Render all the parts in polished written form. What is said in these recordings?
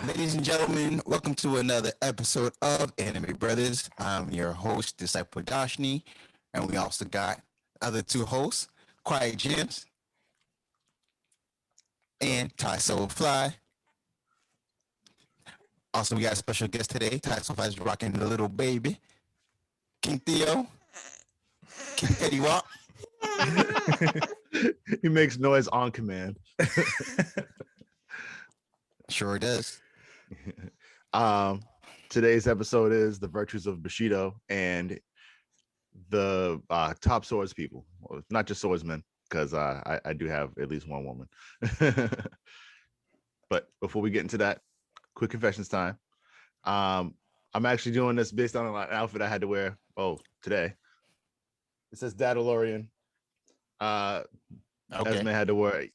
Ladies and gentlemen, welcome to another episode of Anime Brothers. I'm your host, Disciple Dashni, and we also got other two hosts, Quiet Gems and Ty Soul Fly. Also, we got a special guest today. Ty Soul Fly is rocking the little baby, King Theo, King Teddy Wop. He makes noise on command. Sure does. Today's episode is the virtues of Bushido and the top swords people. Well, not just swordsmen, because I do have at least one woman. But before we get into that, quick confessions time. I'm actually doing this based on an outfit I had to wear today. It says Dadalorian. Okay. Esme had to wear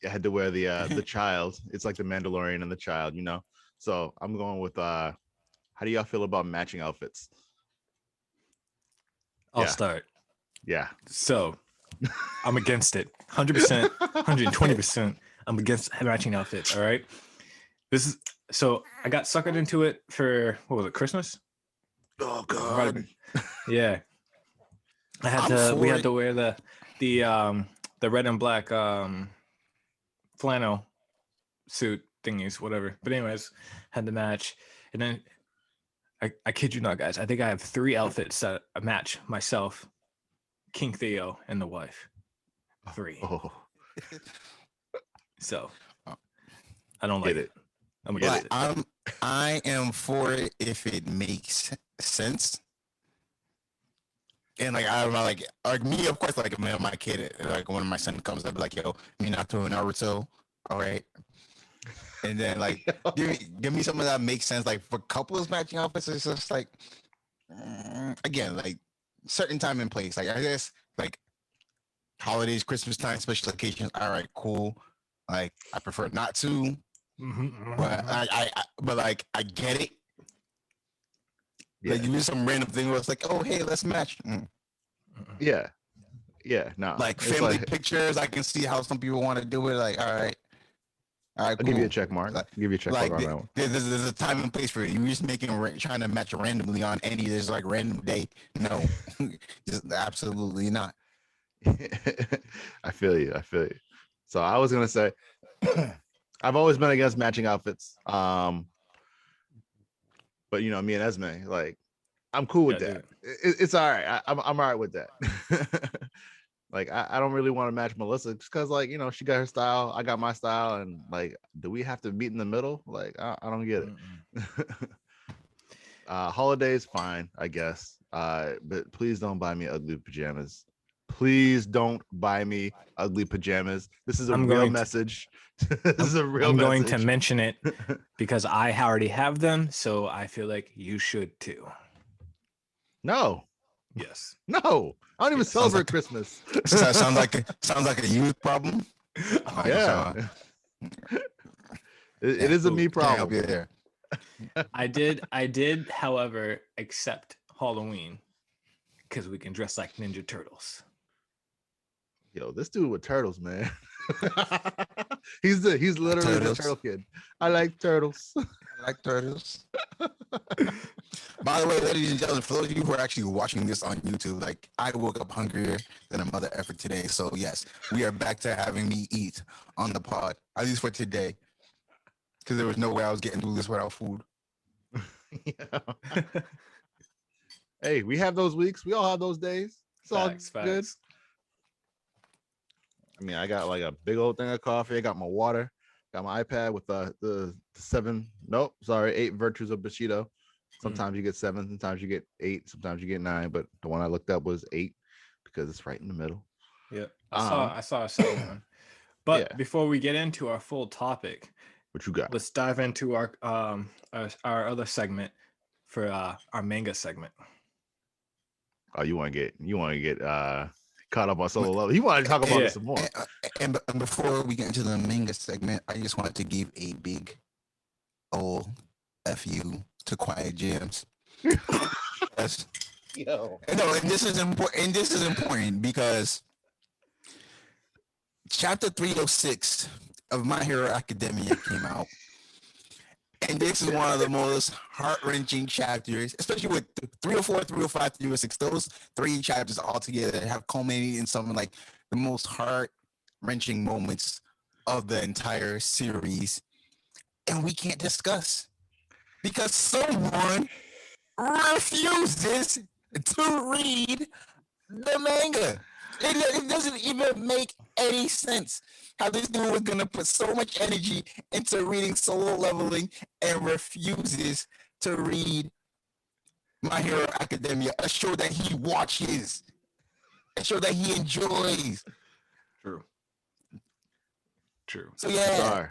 the child. It's like the Mandalorian and the child, you know. So I'm going with how do y'all feel about matching outfits? I'll start. Yeah. So I'm against it. 100%, 120%. I'm against matching outfits. All right. So I got suckered into it for what was it, Christmas? Oh God. Yeah. We had to wear the red and black flannel suit thingies, whatever. But anyways, had to match. And then I kid you not, guys, I think I have 3 outfits that match myself, King Theo, and the wife. 3. Oh. So I don't like it. I'm against it. I am for it if it makes sense. And I'm like me, of course, like man, my kid, like when my son comes, I'll be like, yo, Minato and Naruto, all right. And then like give me something that makes sense. Like for couples matching outfits, it's just like again, like certain time and place. Like I guess like holidays, Christmas time, special occasions, all right, cool. Like I prefer not to. But I get it. Yeah. Like you do some random thing where it's like, oh hey, let's match. Yeah. No. Like family pictures, I can see how some people want to do it. Like, all right, I'll cool. give you a check mark. Like, give you a check mark on that one. There's a time and place for it. You're just trying to match randomly on any. There's like random day. No, just absolutely not. I feel you. So I was gonna say, I've always been against matching outfits. But me and Esme, like, I'm cool with that. It's all right. I'm all right with that. Like, I don't really want to match Melissa just because, like, she got her style, I got my style, and like, do we have to meet in the middle? Like, I don't get it. Holidays, fine, I guess. But please don't buy me ugly pajamas. Please don't buy me ugly pajamas. This is a real message. I'm going to mention it because I already have them, so I feel like you should too. No. Yes. No. I don't even celebrate Christmas. Sounds like a youth problem. Yeah. It is a me problem. There. I did, however, accept Halloween because we can dress like Ninja Turtles. Yo, this dude with turtles, man. he's literally the turtle kid. I like turtles. By the way, ladies and gentlemen, for those of you who are actually watching this on YouTube, like I woke up hungrier than a mother effort today. So yes, we are back to having me eat on the pod, at least for today, because there was no way I was getting through this without food. Hey, we have those weeks. We all have those days. It's all good. I mean, I got like a big old thing of coffee. I got my water. Got my iPad with the 8 virtues of Bushido. Sometimes you get 7, sometimes you get 8, sometimes you get 9, but the one I looked up was 8 because it's right in the middle. Yeah, I saw a 7 one. But before we get into our full topic, what you got? Let's dive into our other segment for our manga segment. Oh, you want to get caught up on Solo Level. You want to talk about this some more. And before we get into the manga segment, I just wanted to give a big old FU to Quiet Gems. Yes. Yo. No, and this is important because chapter 306 of My Hero Academia came out. And this is one of the most heart-wrenching chapters, especially with 304, 305, 306. Those three chapters all together have culminated in something like the most heart-wrenching moments of the entire series. And we can't discuss because someone refuses to read the manga. It doesn't even make any sense how this dude was gonna put so much energy into reading Solo Leveling and refuses to read My Hero Academia, a show that he watches, a show that he enjoys. True. So yeah,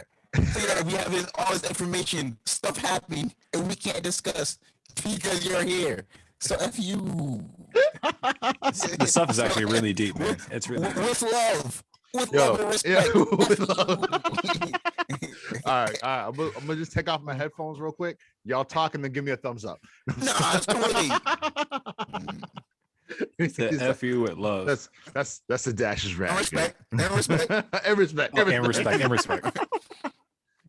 we have all this information, stuff happening, and we can't discuss because you're here. So F you. The stuff is actually really deep, man. It's really with love. With love and respect. Yeah, with love. All right. I'm gonna just take off my headphones real quick. Y'all talk and then give me a thumbs up. Nah, it's too late. The F you with love. That's the Dash's rap. And respect. And respect. And respect. Oh, and respect. And respect.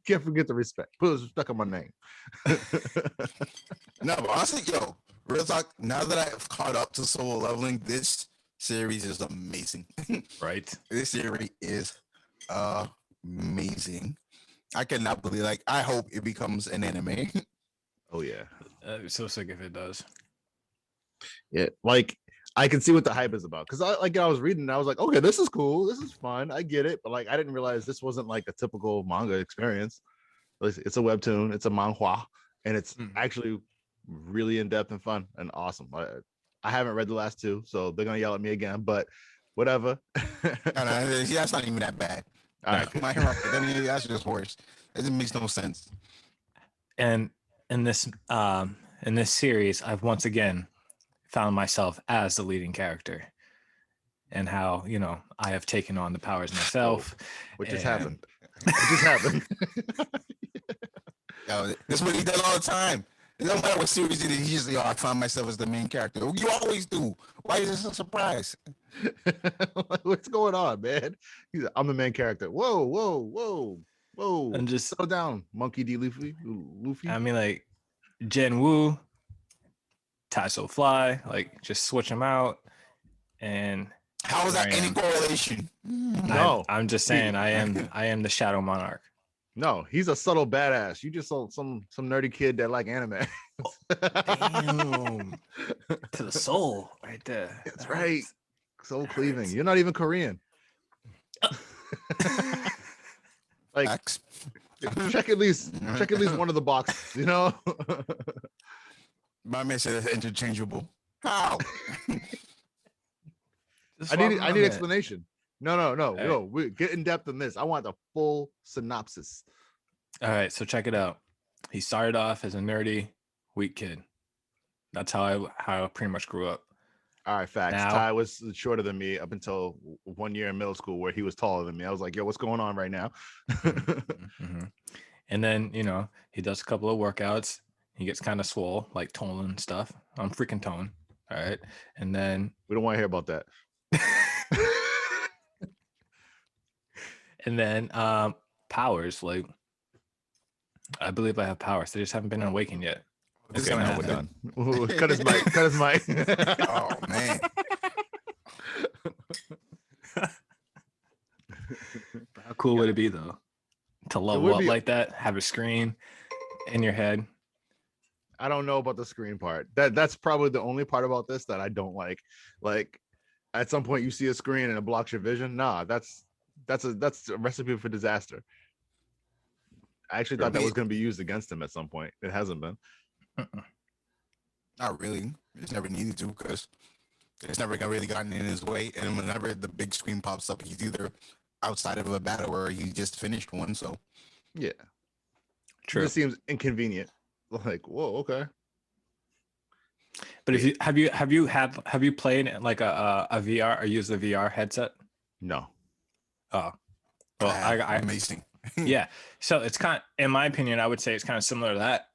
Can't forget the respect. Put respect on my name. No, but honestly, yo, real talk, now that I've caught up to Solo Leveling, this series is amazing. Right. This series is amazing. I cannot believe, like, I hope it becomes an anime. Oh yeah. I'd be so sick if it does. Yeah, like I can see what the hype is about because I was reading and I was like, okay, this is cool, this is fun, I get it, but like I didn't realize this wasn't like a typical manga experience. It's a webtoon, it's a manhwa, and it's actually really in depth and fun and awesome. I haven't read the last two, so they're gonna yell at me again, but whatever. That's not even that bad. All right, My Hero Academia, that's just worse. It makes no sense. And in this series, I've once again found myself as the leading character, and how I have taken on the powers myself. What just happened? What just happened? Yo, this is what he does all the time. It doesn't matter what series it is. He's just, I find myself as the main character. You always do. Why is this a surprise? What's going on, man? I'm the main character. Whoa. And just settle down, Monkey D. Luffy. I mean, like Gen Woo, Tasso Fly, like just switch them out. And how is that any correlation? No, I'm just saying I am the Shadow Monarch. No, he's a subtle badass. You just saw some nerdy kid that like anime. Damn. To the soul right there. That's right. Soul cleaving. You're not even Korean. Like check at least one of the boxes, My man said it's interchangeable. How? I need explanation. No. We get in depth in this. I want the full synopsis. All right, so check it out. He started off as a nerdy, weak kid. That's how I pretty much grew up. All right, facts. Ty was shorter than me up until 1 year in middle school where he was taller than me. I was like, yo, what's going on right now? Mm-hmm. And then, he does a couple of workouts. He gets kind of swole, like Tone and stuff. I'm freaking Tone. All right. And then we don't want to hear about that. And then powers, like I believe I have powers. They just haven't been awakened yet. Okay, now we're done. Cut his mic. Oh man. How cool would it be though to level up like that? Have a screen in your head. I don't know about the screen part. That's probably the only part about this that I don't like. Like at some point you see a screen and it blocks your vision. Nah, that's a recipe for disaster. I actually thought that was going to be used against him at some point. It hasn't been. Not really. It's never needed to because it's never really gotten in his way. And whenever the big screen pops up, he's either outside of a battle or he just finished one. So yeah, true. It just seems inconvenient. Like, whoa, okay. But if you have you played like a VR or used a VR headset? No. Oh, well, I amazing. Yeah, so it's kind of, in my opinion, I would say it's kind of similar to that.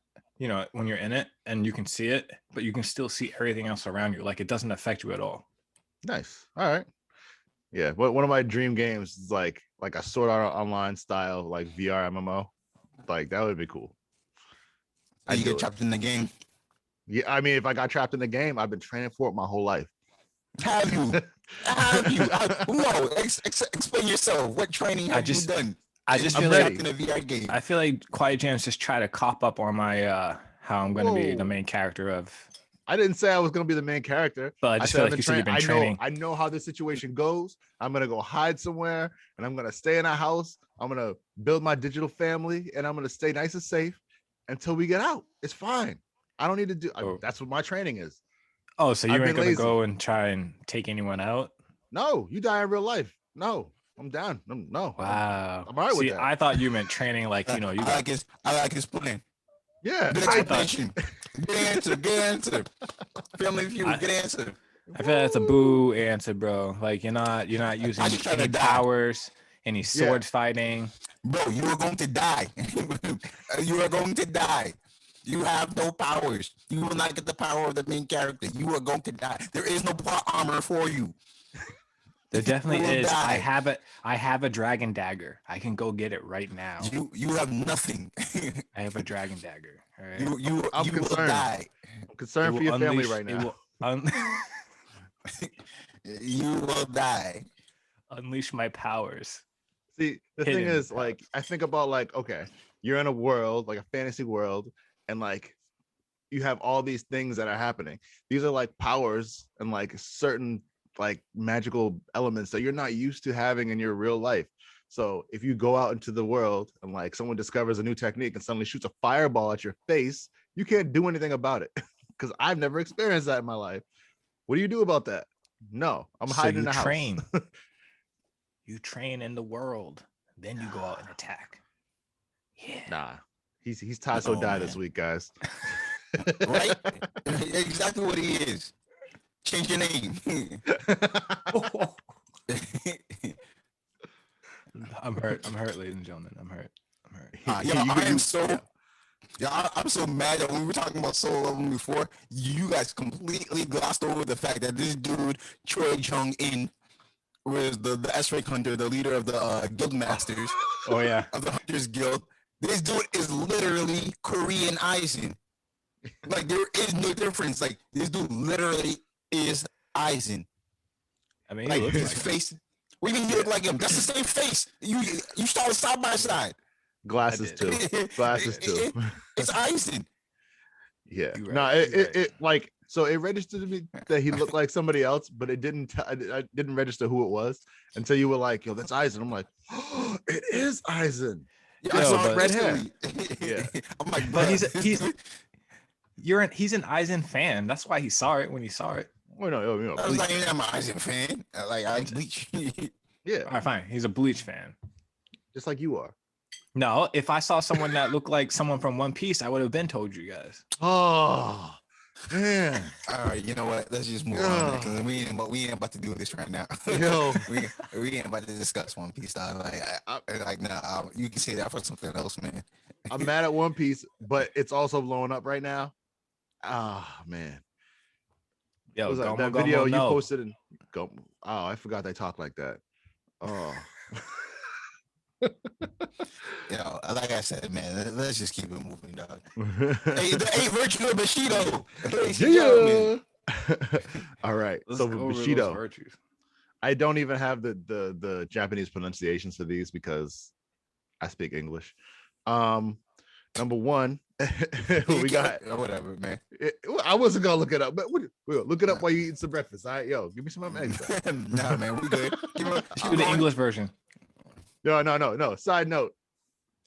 When you're in it and you can see it, but you can still see everything else around you. Like it doesn't affect you at all. Nice. All right. Yeah, one of my dream games is like a Sword Art Online style like VR MMO. Like that would be cool. You get trapped in the game. Yeah, I mean, if I got trapped in the game, I've been training for it my whole life. Have you? Have you? No, explain yourself. What training have you done? I just feel like in a VR game. I feel like Quiet Jams just try to cop up on my how I'm going to be the main character of. I didn't say I was going to be the main character. But I just feel like you said you've been training. I know how this situation goes. I'm going to go hide somewhere, and I'm going to stay in a house. I'm going to build my digital family, and I'm going to stay nice and safe until we get out. It's fine. I don't need to do. That's what my training is. Oh, so you ain't going to go and try and take anyone out? No, you die in real life. No, I'm down. No. Wow. I'm all right with that. I thought you meant training like, you know, you I like his plan. Yeah. Good explanation. Get answer. Family Feud, get answer. I feel like that's a boo answer, bro. Like you're not using any powers, any sword fighting. Bro, you are going to die. You are going to die. You have no powers. You will not get the power of the main character. You are going to die. There is no plot armor for you. There definitely is. Die. I have a dragon dagger. I can go get it right now. You have nothing. I have a dragon dagger. All right. You will die. I'm concerned for your family right now. You will die. Unleash my powers. See, the thing is, like, I think about like, okay, you're in a world, like a fantasy world, and like you have all these things that are happening. These are like powers and like certain like magical elements that you're not used to having in your real life. So if you go out into the world and like someone discovers a new technique and suddenly shoots a fireball at your face, you can't do anything about it because I've never experienced that in my life. What do you do about that? No, I'm hiding in the house. You train in the world, then you go out and attack. Yeah. Nah, he's Todd So Die this week, guys. Right? Exactly what he is. Change your name. I'm hurt, ladies and gentlemen. I'm hurt. I'm so mad that when we were talking about Soul Level before, you guys completely glossed over the fact that this dude, Choi Jung-in, was the S-Rank hunter, the leader of the guild masters. Oh yeah. Of the Hunters Guild. This dude is literally Korean Aizen. Like there is no difference. Like this dude literally is Aizen. I mean, like his face. What do you mean you look like him? That's the same face. You started side by side. Glasses too. Glasses too. It's Aizen. Yeah. Right, no, it like so it registered to me that he looked like somebody else, but it didn't. I didn't register who it was until you were like, "Yo, that's Aizen." I'm like, "Oh, it is Aizen." Yeah, I saw red hair. Yeah. I'm like, but he's an Aizen fan. That's why he saw it when he saw it. Oh no, I was like, I'm an Aizen fan. Like I Bleach. Yeah. All right, fine. He's a Bleach fan, just like you are. No, if I saw someone that looked like someone from One Piece, I would have been told you guys. Oh man. All right, you know what? Let's just move on because we ain't about to do this right now. Yo. we ain't about to discuss One Piece. You can say that for something else, man. I'm mad at One Piece, but it's also blowing up right now. Ah, man. Yo, that video you posted and go. Oh, I forgot they talk like that. Oh. Yo, like I said, man, let's just keep it moving, dog. Hey, the 8 virtue of Bushido. Yeah. All right. So Bushido. I don't even have the Japanese pronunciations for these because I speak English. Number one, we got whatever, man. I wasn't gonna look it up, but we'll look it up while you eat some breakfast. All right, yo, give me some of my eggs. Nah, man, we good. Give me the English version. No. Side note,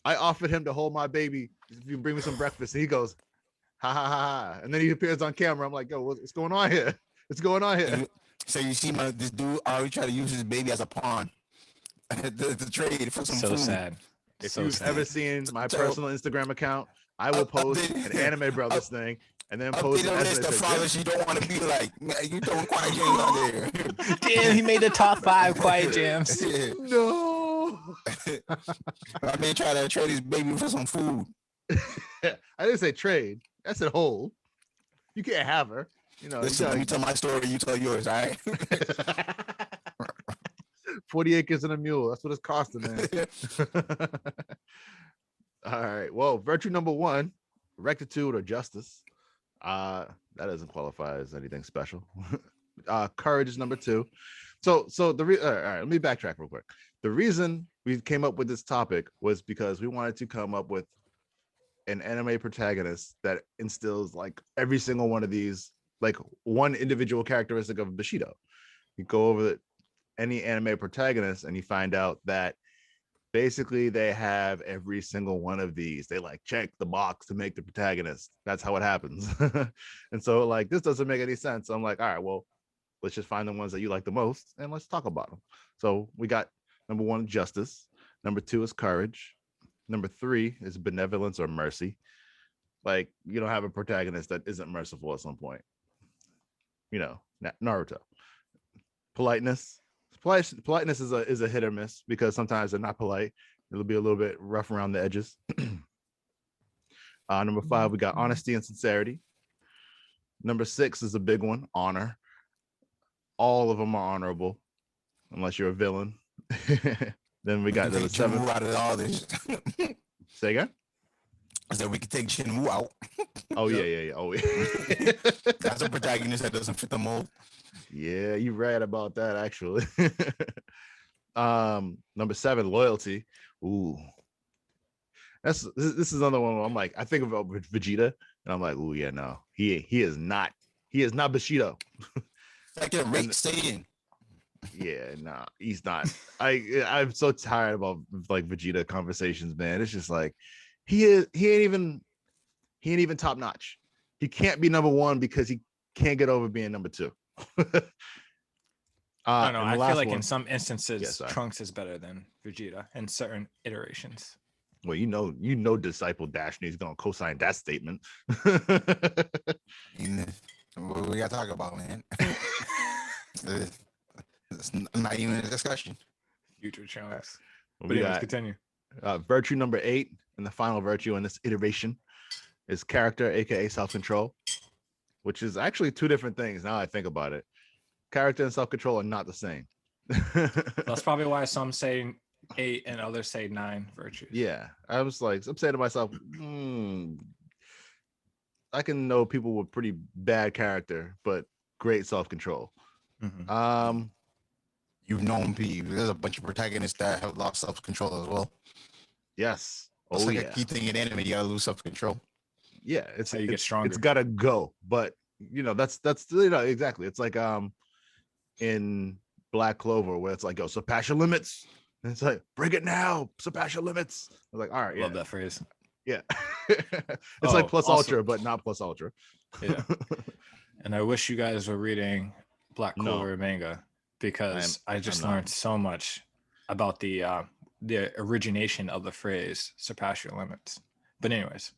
I offered him to hold my baby if you bring me some breakfast, and he goes, ha ha ha, and then he appears on camera. I'm like, yo, what's going on here? What's going on here? So you see, this dude already try to use his baby as a pawn to trade for some food. Sad. If you've ever seen my personal Instagram account, I will post an Anime Brothers thing and then post it as the fathers you don't want to be like. You throwing Quiet Jams on there. Damn, he made the top 5 Quiet Jams. Yeah. No. I mean, try to trade his baby for some food. I didn't say trade. I said hold. You can't have her. You know. Listen, let me tell my story. You tell yours. All right. 40 acres and a mule. That's what it's costing, man. All right. Well, virtue number 1 Rectitude or justice. That doesn't qualify as anything special. Courage is number 2. So all right, let me backtrack real quick. The reason we came up with this topic was because we wanted to come up with an anime protagonist that instills like every single one of these, like one individual characteristic of Bushido. You go over any anime protagonist and you find out that basically they have every single one of these. They like check the box to make the protagonist. That's how it happens. And so like this doesn't make any sense. I'm like, all right, well, let's just find the ones that you like the most and let's talk about them. So we got number 1, justice. Number 2 is courage. Number 3 is benevolence or mercy. Like you don't have a protagonist that isn't merciful at some point. You know, Naruto. Politeness. Politeness is a hit or miss because sometimes they're not polite. It'll be a little bit rough around the edges. Number 5, we got honesty and sincerity. Number 6 is a big one, honor. All of them are honorable, unless you're a villain. Then we got number 7. Out of all this. Say again? I said we could take Shinwoo out. Oh yeah. Oh yeah. That's a protagonist that doesn't fit the mold. Yeah, you read about that actually. Number 7, loyalty. Ooh. This is another one where I'm like, I think about Vegeta and I'm like, ooh, yeah, no. He is not Bushido. Like a Rick saying. Yeah, nah, he's not. I'm so tired about like Vegeta conversations, man. It's just like he ain't even top notch. He can't be number 1 because he can't get over being number 2. I don't know. I feel like in some instances, Yeah, Trunks is better than Vegeta in certain iterations. Well, you know, Disciple Dashni is gonna co-sign that statement. What we gotta talk about, man? It's not even a discussion. Future Trunks. Well, But anyways, continue. Virtue number 8, and the final virtue in this iteration is character, aka self-control, which is actually 2 different things. Now I think about it, character and self-control are not the same. That's probably why some say 8 and others say 9 virtues. Yeah, I'm saying to myself, I can know people with pretty bad character but great self-control. Mm-hmm. You've known people. There's a bunch of protagonists that have lost self-control as well. Yes. That's like a key thing in anime. You gotta lose self-control. Yeah, it's how you get stronger. It's gotta go. But you know, that's exactly. It's like in Black Clover where it's like, yo, surpass your limits. And it's like, break it now, surpass your limits. I was like, all right, Love that phrase. Yeah. It's like plus also, ultra, but not plus ultra. Yeah. And I wish you guys were reading Black Clover manga because I just learned so much about the origination of the phrase "surpass your limits." But anyways,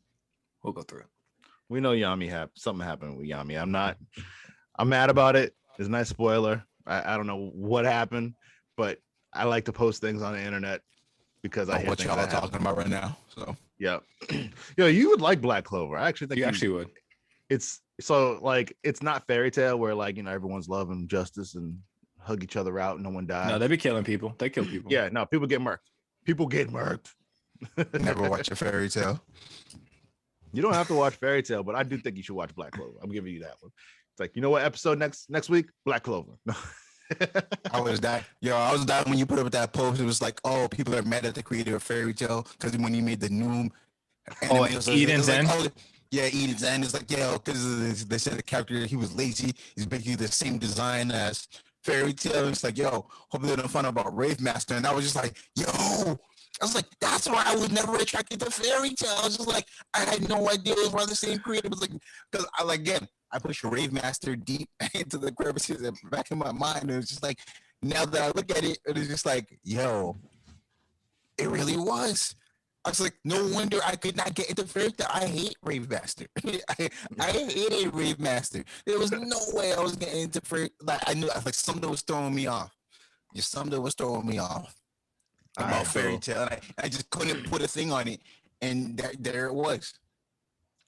we'll go through it. We know something happened with Yami. I'm mad about it. It's a nice spoiler. I don't know what happened, but I like to post things on the internet because I hear what y'all are talking about right now. So yeah, yo, you would like Black Clover. I actually think you actually would. It's so like it's not fairy tale where like, you know, everyone's love and justice and hug each other out, no one dies. No, they be killing people. They kill people. Yeah, no, people get murked. Never watch a fairy tale. You don't have to watch fairy tale, but I do think you should watch Black Clover. I'm giving you that one. It's like, you know what episode next week? Black Clover. I was dying when you put up that post. It was like, oh, people are mad at the creator of fairy tale because when he made the new Eden's End. Yeah, Eden's End. It's like, yeah, because they said the character, he was lazy. He's basically the same design as fairy tale. It's like, yo, hope they don't find out about Rave Master. And I was just like, yo, I was like, that's why I was never attracted to fairy tale. I was just like, I had no idea it was one of the same creator. It was like, because I pushed Rave Master deep into the crevices back in my mind. And it was just like, now that I look at it, it was just like, yo, it really was. I was like, no wonder I could not get into fairy tale. I hate Rave Master. I hated Rave Master. There was no way I was getting into fairy. Like I knew, like something was throwing me off. Just something was throwing me off about fairy tale. And I just couldn't put a thing on it, and there it was.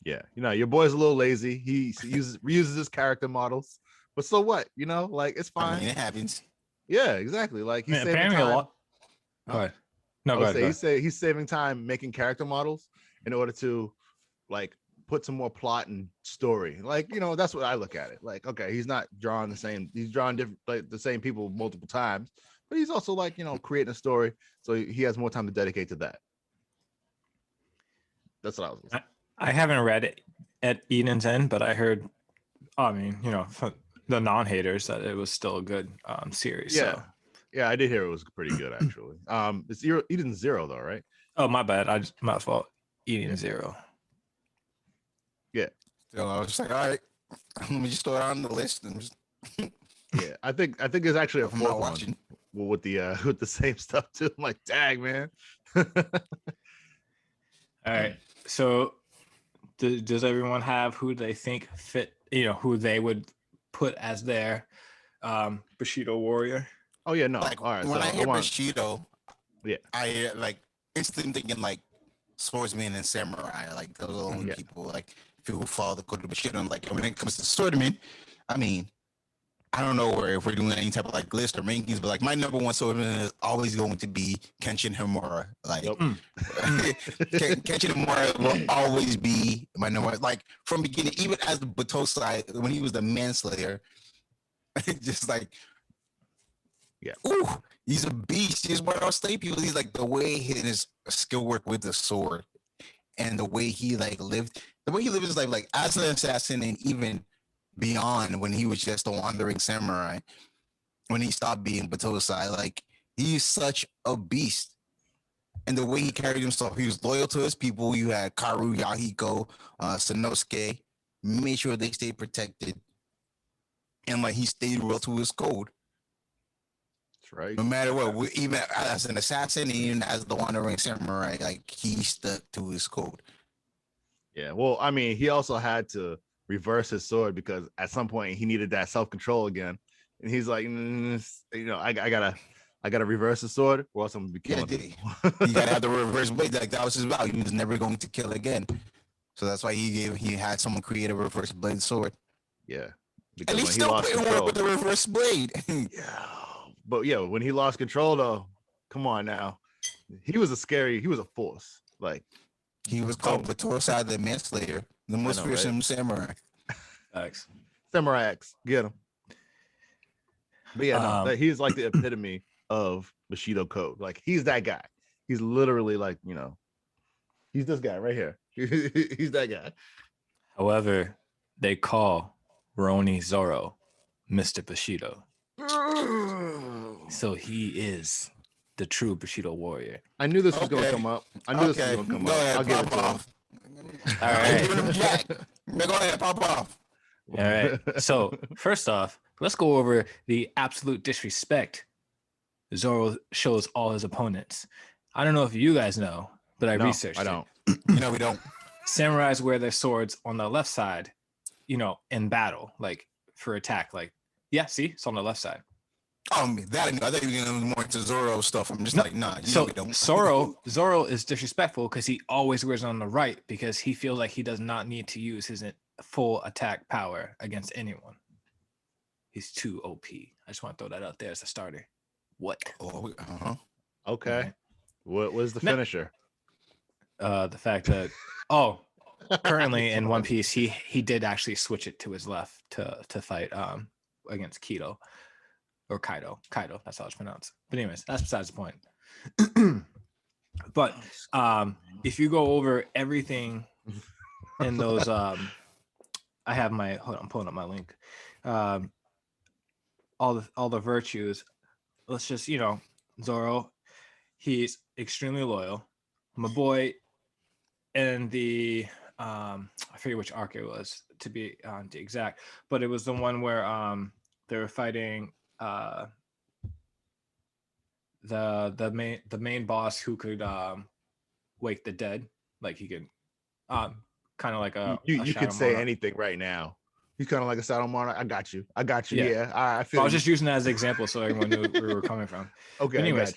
Yeah, you know, your boy's a little lazy. He reuses his character models, but so what? You know, like it's fine. I mean, it happens. Yeah, exactly. Like he's saving time. A lot. Go ahead. No, go ahead. He's saving time making character models in order to like put some more plot and story. Like, that's what I look at it. Like, okay, he's not drawing he's drawing different, like the same people multiple times, but he's also like, creating a story. So he has more time to dedicate to that. That's what I was. I haven't read it at Eden's End, but I heard, from the non-haters that it was still a good series. Yeah. So. Yeah, I did hear it was pretty good actually. It's Eden Zero though, right? Oh, my bad. My fault. Eden Zero. Yeah. So I was just like, all right, let me just throw it on the list and just. Yeah, I think it's actually a I'm not fourth watching one with the same stuff too. I'm like, dang, man. All right. So, does everyone have who they think fit? Who they would put as their Bushido warrior? Oh yeah, no. Like, all right. when So I hear Bushido, yeah, I like instantly thinking like swordsman and samurai, like those are the only people like people who follow the code of Bushido. And like when it comes to swordman, I mean, I don't know if we're doing any type of like list or rankings, but like my number one swordman is always going to be Kenshin Himura. Like Kenshin Himura will always be my number one. Like from beginning, even as the Batosai, when he was the manslayer, just like. Yeah. Ooh, he's a beast. He's one of our state people. He's like the way his skill work with the sword and the way he lived his life, like as an assassin and even beyond when he was just a wandering samurai, when he stopped being Batosai, like he's such a beast. And the way he carried himself, he was loyal to his people. You had Karu, Yahiko, Sanosuke, made sure they stayed protected. And like he stayed real to his code. Right. No matter what, even as an assassin, even as the wandering samurai, like he stuck to his code. Yeah. Well, I mean, he also had to reverse his sword because at some point he needed that self-control again, and he's like, I gotta reverse the sword, or else I'm gonna be killing people. He gotta have the reverse blade. Like that was his vow. He was never going to kill again. So that's why he had someone create a reverse blade sword. Yeah. And he's still putting work with the reverse blade. Yeah. But yeah, when he lost control, though, come on now, he was a force. Like he was called Batosai the Manslayer, the most fearsome samurai. Thanks. Samurai X, get him. But yeah, he's like the epitome of Bushido code. Like he's that guy. He's literally like he's this guy right here. He's that guy. However, they call Roni Zoro Mr. Bushido. So he is the true Bushido warrior. I knew this was going to come up. I'll give it to him. All right. Go ahead, pop off. All right. So first off, let's go over the absolute disrespect Zoro shows all his opponents. I don't know if you guys know, but I researched I don't. No, we don't. Samurais wear their swords on the left side, in battle, like for attack. Like, yeah, see, it's on the left side. That I knew. I thought you were getting more into Zoro stuff. I'm just like, nah. So we don't. Zoro is disrespectful because he always wears it on the right because he feels like he does not need to use his full attack power against anyone. He's too OP. I just want to throw that out there as a starter. What? Okay. Right. What was the finisher? The fact that currently in One Piece he did actually switch it to his left to fight against Kaido. That's how it's pronounced. But anyways, that's besides the point. But if you go over everything in those I'm pulling up my link. All the virtues. Let's just, Zoro, he's extremely loyal. My boy in the I forget which arc it was to be the exact, but it was the one where they were fighting the main boss who could wake the dead, like he could kind of like you could say anything right now. He's kind of like a Saddle Monarch. I got you. Yeah. I feel. I was just using that as an example so everyone knew where we were coming from. Okay. But anyways,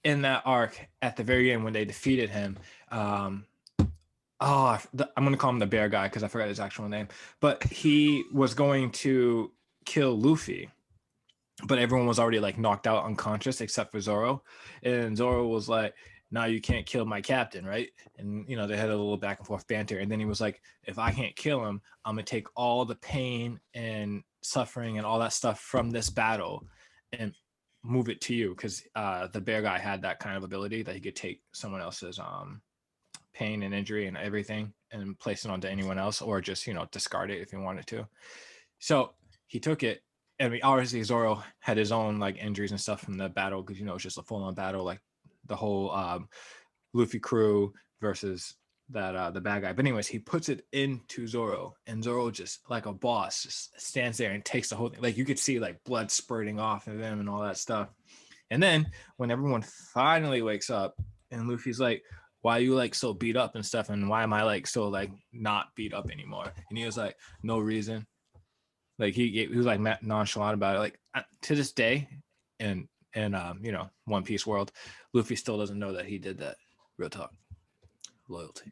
in that arc at the very end when they defeated him, I'm gonna call him the bear guy because I forgot his actual name, but he was going to kill Luffy, but everyone was already like knocked out unconscious except for Zoro, and Zoro was like, now you can't kill my captain, right? And you know, they had a little back and forth banter, and then he was like, if I can't kill him, I'm gonna take all the pain and suffering and all that stuff from this battle and move it to you, because the bear guy had that kind of ability that he could take someone else's pain and injury and everything and place it onto anyone else, or just, you know, discard it if he wanted to. So he took it, and obviously Zoro had his own like injuries and stuff from the battle, because, you know, it's just a full-on battle, like the whole Luffy crew versus that the bad guy. But anyways, he puts it into Zoro, and Zoro just like a boss just stands there and takes the whole thing. Like you could see like blood spurting off of him and all that stuff. And then when everyone finally wakes up and Luffy's like, why are you like so beat up and stuff, and why am I like so like not beat up anymore? And he was like, no reason. Like he was like nonchalant about it. Like to this day, and you know, One Piece world, Luffy still doesn't know that he did that. Real talk. Loyalty.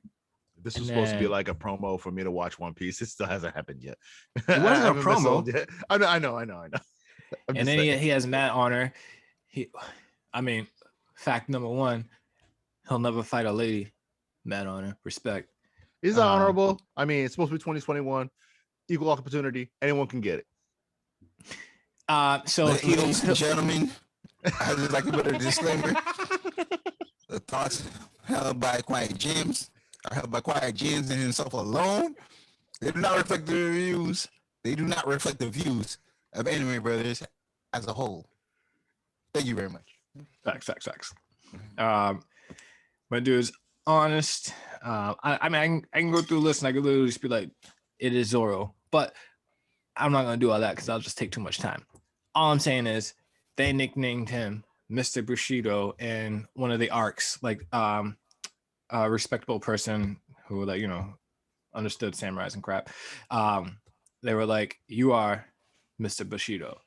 This was supposed to be like a promo for me to watch One Piece. It still hasn't happened yet. It wasn't a promo. Yet. I know. And then he has mad honor. Fact number one, he'll never fight a lady. Mad honor, respect. He's honorable. I mean, it's supposed to be 2021, equal opportunity. Anyone can get it. So ladies and gentlemen, I would like to put a disclaimer. The thoughts held by Quiet Gems are held by Quiet Gems and himself alone. They do not reflect the reviews. They do not reflect the views of Anime Brothers as a whole. Thank you very much. Facts. My dude is honest. I can go through a list and I can literally just be like, it is Zoro. But I'm not going to do all that because I'll just take too much time. All I'm saying is they nicknamed him Mr. Bushido in one of the arcs, like a respectable person who, like, you know, understood samurais and crap. They were like, you are Mr. Bushido.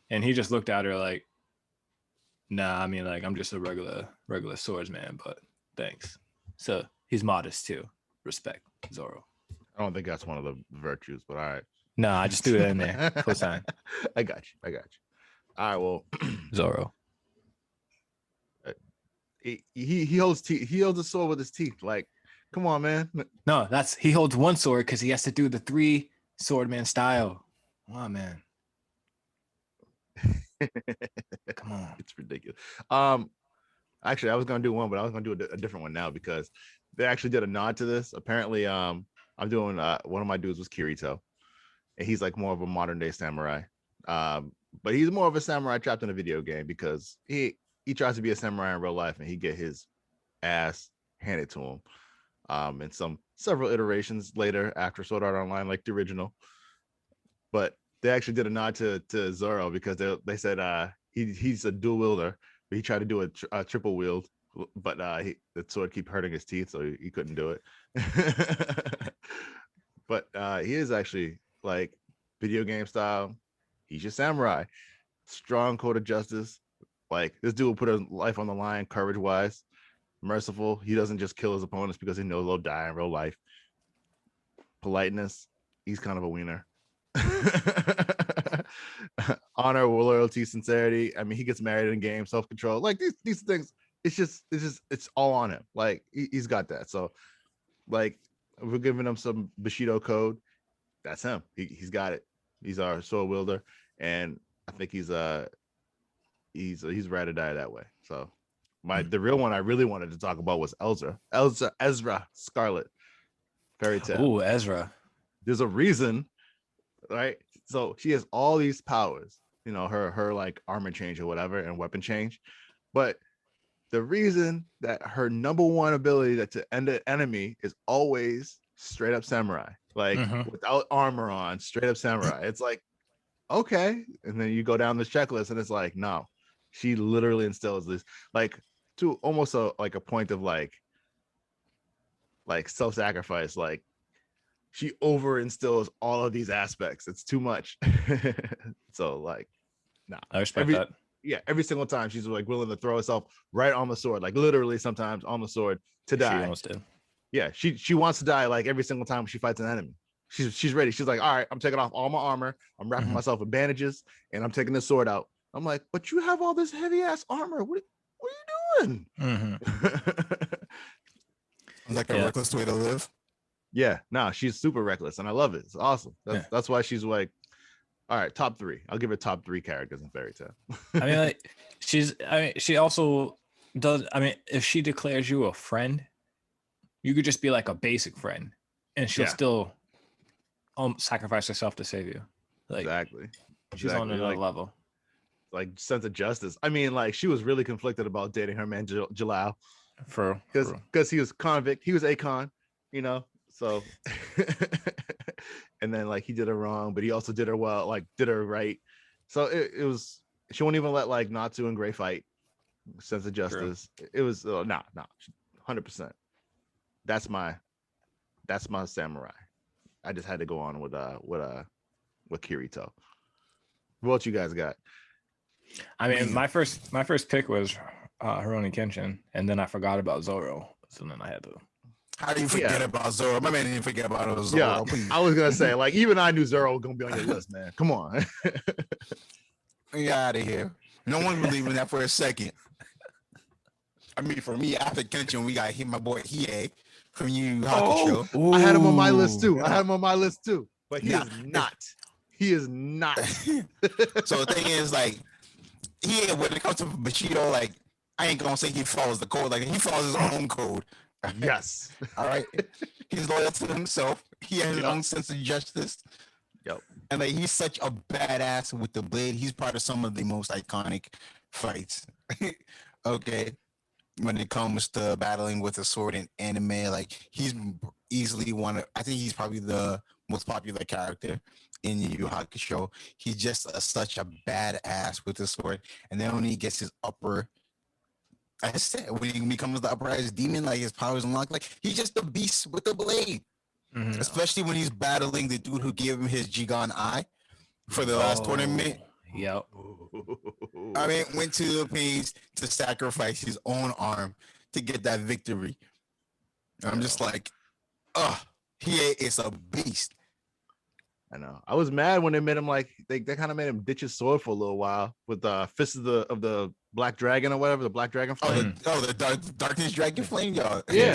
And he just looked at her like, nah, I mean, like, I'm just a regular swordsman, but thanks. So he's modest too. Respect, Zoro. I don't think that's one of the virtues, but all right. No, I just threw that in there. Full time. I got you. All right, well, Zoro. He holds teeth. He holds a sword with his teeth. Like, come on, man. No, he holds one sword because he has to do the 3 swordman style. Come on, man. Come on. It's ridiculous. Actually, I was gonna do one, but I was gonna do a different one now because they actually did a nod to this. Apparently, I'm doing one of my dudes was Kirito, and he's like more of a modern day samurai. But he's more of a samurai trapped in a video game because he tries to be a samurai in real life and he get his ass handed to him. And several iterations later after Sword Art Online, like the original. But they actually did a nod to Zoro because they said he's a dual wielder, but he tried to do a triple wield, but the sword keep hurting his teeth, so he couldn't do it. But he is actually like video game style. He's your samurai, strong code of justice. Like this dude will put his life on the line, courage wise, merciful. He doesn't just kill his opponents because he knows they'll die in real life. Politeness, he's kind of a wiener. Honor, loyalty, sincerity. I mean, he gets married in game, self-control. Like these things, it's all on him. Like he's got that. So, like, we're giving him some Bushido code. That's him. He's got it. He's our sword wielder, and I think he's ride or die that way. So, the real one I really wanted to talk about was Ezra Scarlet Fairy Tail. Ooh, Ezra. There's a reason, right? So she has all these powers, you know, her like armor change or whatever and weapon change. But the reason that her number one ability to end an enemy is always straight up samurai, like without armor on, straight up samurai. It's like, okay. And then you go down this checklist and it's like, no, she literally instills this, like, to almost a point of like self-sacrifice. Like she over instills all of these aspects. It's too much. So like, nah, I respect that. Yeah, every single time she's like willing to throw herself right on the sword, like literally sometimes on the sword to die. She almost did. Yeah, she wants to die like every single time she fights an enemy. She's ready. She's like, all right, I'm taking off all my armor. I'm wrapping myself with bandages, and I'm taking this sword out. I'm like, but you have all this heavy ass armor. What are you doing? It's like a reckless way to live. Yeah, no, she's super reckless, and I love it. It's awesome. That's why she's like, all right, top 3. I'll give her top 3 characters in Fairy Tail. I mean, like she also does. I mean, if she declares you a friend, you could just be like a basic friend, and she'll still sacrifice herself to save you. Like exactly. She's on another level. Like sense of justice. I mean, like she was really conflicted about dating her man Jalal, because he was convict, he was Akon, you know. So, and then like he did her wrong, but he also did her well, like did her right. So it was. She won't even let like Natsu and Gray fight. Sense of justice. True. It was 100%. That's my samurai. I just had to go on with Kirito. What you guys got? I mean, my first pick was Rurouni Kenshin, and then I forgot about Zoro, so then I had to. How do you forget about Zoro? My man didn't forget about Zoro. Yeah, I was gonna say, like, even I knew Zoro was gonna be on your list, man. Come on. Get out of here. No one believed in that for a second. I mean, for me, after Kenshin, we got my boy Hiei from Yu Hakusho. I had him on my list too. But he is not. He is not. So the thing is, like, when it comes to Bushido, like, I ain't gonna say he follows the code. Like, he follows his own code. Yes. All right. He's loyal to himself. He has his own sense of justice. Yep. And like, he's such a badass with the blade. He's part of some of the most iconic fights. Okay. When it comes to battling with a sword in anime, like, he's easily I think he's probably the most popular character in Yu Yu Hakusho. He's just such a badass with the sword. And then when he gets his upper, I said, when he becomes the upper-highest demon, like, his powers unlocked, like, he's just the beast with the blade. Mm-hmm. Especially when he's battling the dude who gave him his Jigan Eye for the last tournament. Yep. I mean, went to the pains to sacrifice his own arm to get that victory. I'm just like, he is a beast. I know. I was mad when they made him, like, they kind of made him ditch his sword for a little while with the fist of the black dragon or whatever, the black dragon flame. The darkness dragon flame, y'all. Yeah,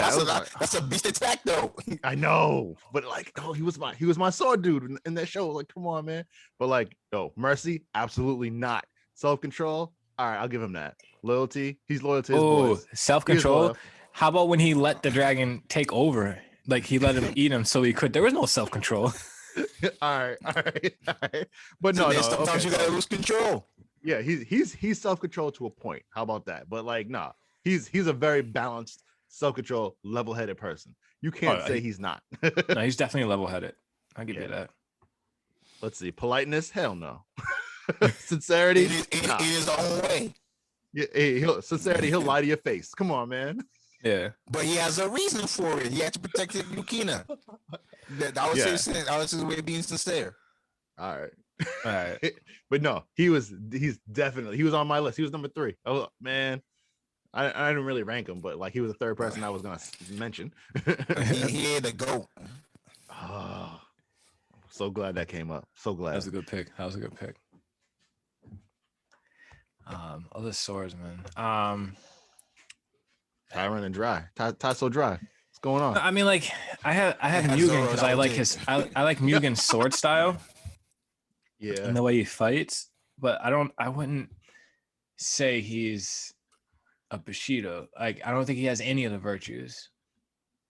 that's a beast attack though. I know, but like, he was my sword dude in that show. Like, come on, man. But like, mercy, absolutely not. Self-control, all right, I'll give him that. Loyalty, he's loyal to his boys. Self-control. How about when he let the dragon take over? Like, he let him eat him so he could. There was no self-control. all right. But no, sometimes you gotta lose control. Yeah, he's self-controlled to a point. How about that? But like, nah, he's a very balanced, self-control, level-headed person. You can't say he's not. No, he's definitely level-headed. I'll give you that. Let's see. Politeness, hell no. Sincerity, in his own way. Yeah, sincerity, he'll lie to your face. Come on, man. Yeah, but he has a reason for it. He had to protect Yukina. That was his way of being sincere. All right. But no, he was on my list. He was number 3. Oh man, I didn't really rank him, but like, he was the third person I was gonna mention. he had to go. Oh, I'm so glad that came up. So glad. That was a good pick. Other swords, man. Tyron and Dry. Ty so dry. What's going on? I mean, like, I have Mugen because I like I like Mugen's sword style. Yeah. And the way he fights, but I wouldn't say he's a Bushido. Like, I don't think he has any of the virtues.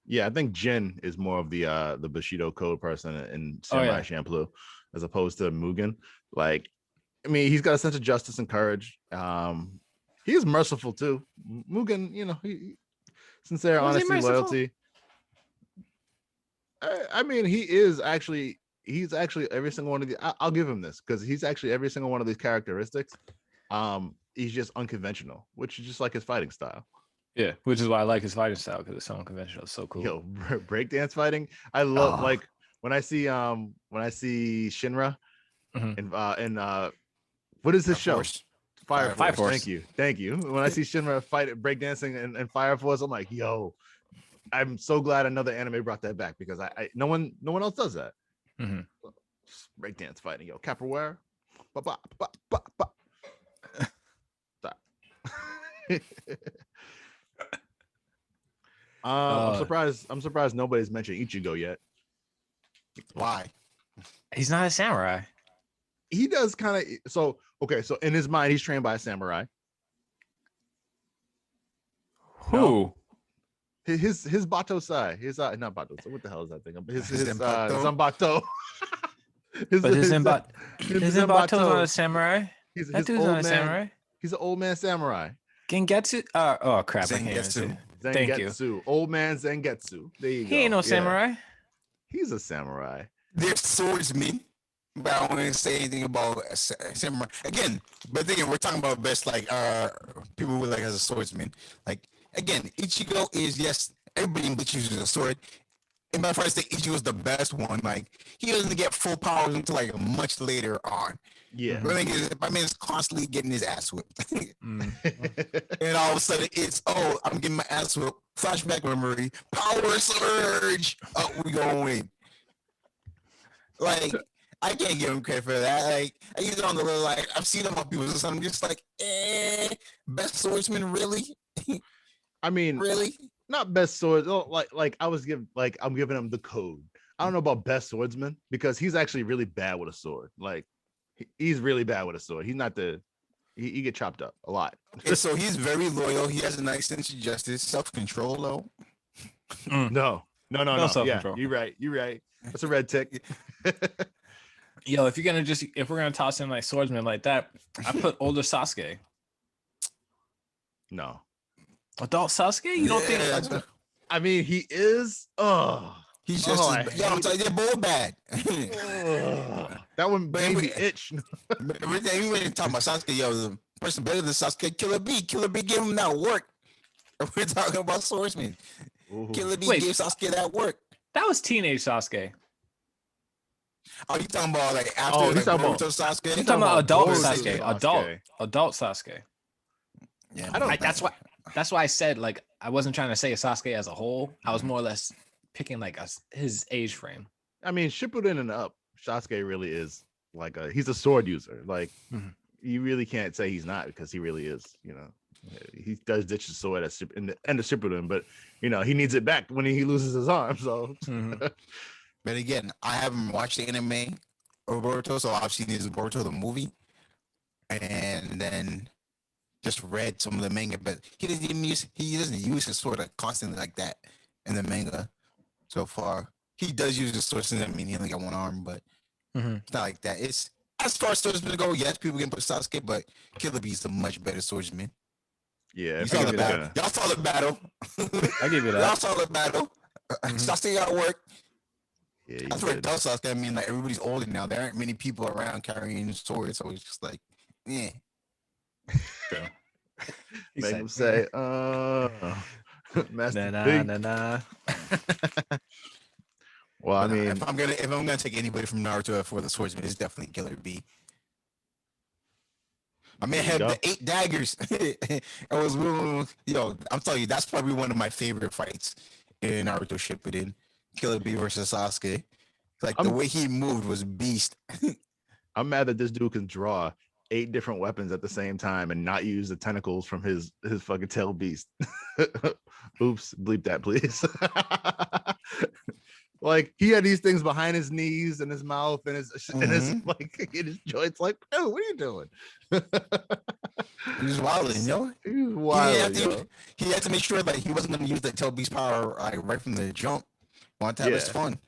Yeah, I think Jin is more of the Bushido code person in Samurai Champloo, as opposed to Mugen. Like, I mean, he's got a sense of justice and courage. He's merciful too. Mugen, he sincere, honesty, loyalty. I mean, he's actually every single one of the. I'll give him this because he's actually every single one of these characteristics. He's just unconventional, which is just like his fighting style. Yeah, which is why I like his fighting style, because it's so unconventional. It's so cool. Yo, breakdance fighting. I love like when I see Shinra and what is this show? Fire Force. Thank you. When I see Shinra fight at breakdancing and Fire Force, I'm like, yo, I'm so glad another anime brought that back, because I no one else does that. Mm-hmm. Breakdance fighting, yo, capoeira. Stop. I'm surprised nobody's mentioned Ichigo yet. Why? He's not a samurai. He does kind of so in his mind he's trained by a samurai. Who? No. His Bato Sai. His not Bato. So what the hell is that thing? His Zanbato. His Zanbato's not a samurai. That dude's not a samurai. He's an old man samurai. Gengetsu. Oh crap! Zengetsu. Thank you. Old man Zengetsu. There you go. He ain't no samurai. He's a samurai. They're swordsmen, but I don't want to say anything about samurai. Again, but again, we're talking about best like people who like as a swordsman. Like again, Ichigo is yes, everybody in Bleach uses a sword. And my friend say Ichigo is the best one. Like he doesn't get full powers until like much later on. Yeah. My man is constantly getting his ass whipped. And all of a sudden it's I'm getting my ass whipped. Flashback memory, power surge. Oh, we going. Like I can't give him credit for that. Like I use it on the little like I've seen him on people, so I'm just like, best swordsman, really? I mean, really? Not best swords. Like I'm giving him the code. I don't know about best swordsman because he's actually really bad with a sword. Like he's really bad with a sword. He's not he get chopped up a lot. Okay, so he's very loyal. He has a nice sense of justice, self-control though. No. Yeah, self-control. you're right. That's a red tick. Yo, if we're gonna toss in like swordsman like that, I put older Sasuke. No. Adult Sasuke? You don't think? I mean, he is. He's just. I'm telling you, they're both bad. That one made me itch. Everything we talking about Sasuke, yo, the person better than Sasuke, Killer B. Killer B gave him that work. We're talking about swordsman. Killer B gave Sasuke that work. That was teenage Sasuke. Oh, you talking about like after he's talking about Sasuke? You're talking about adult Sasuke. Sasuke. Adult Sasuke. Yeah, that's why I said like I wasn't trying to say Sasuke as a whole. I was more or less picking like his age frame. I mean, Shippuden and up, Sasuke really is like he's a sword user. Like you really can't say he's not because he really is. You know, he does ditch the sword in the end of Shippuden, but you know he needs it back when he loses his arm. So, but again, I haven't watched the anime of Boruto, so I've seen his Boruto the movie, and then just read some of the manga. But he doesn't use his sword constantly like that in the manga so far. He does use his sword since he only got one arm, but it's not like that. It's as far as swordsmen go. Yes, people can put Sasuke, but Killer Bee's a much better swordsman. Yeah, you saw the battle. Y'all saw the battle. I give you that. Y'all saw the battle. Sasuke got work. Yeah, that's where it does Sasuke. I mean, like everybody's older now. There aren't many people around carrying swords, so it's just like, yeah. Make him say, Master nah. Well, I mean, if I'm gonna take anybody from Naruto for the swordsman, it's definitely Killer B. I mean, I had the 8 daggers. It was I'm telling you, that's probably one of my favorite fights in Naruto Shippuden. Killer B versus Sasuke. Like the way he moved was beast. I'm mad that this dude can draw 8 different weapons at the same time and not use the tentacles from his fucking tail beast. Oops, bleep that, please. Like he had these things behind his knees and his mouth and his like in his joints. Like, oh, what are you doing? He was wilding, yo. He was wilding. He had to make sure that he wasn't going to use the tail beast power like right from the jump. Want to have his fun.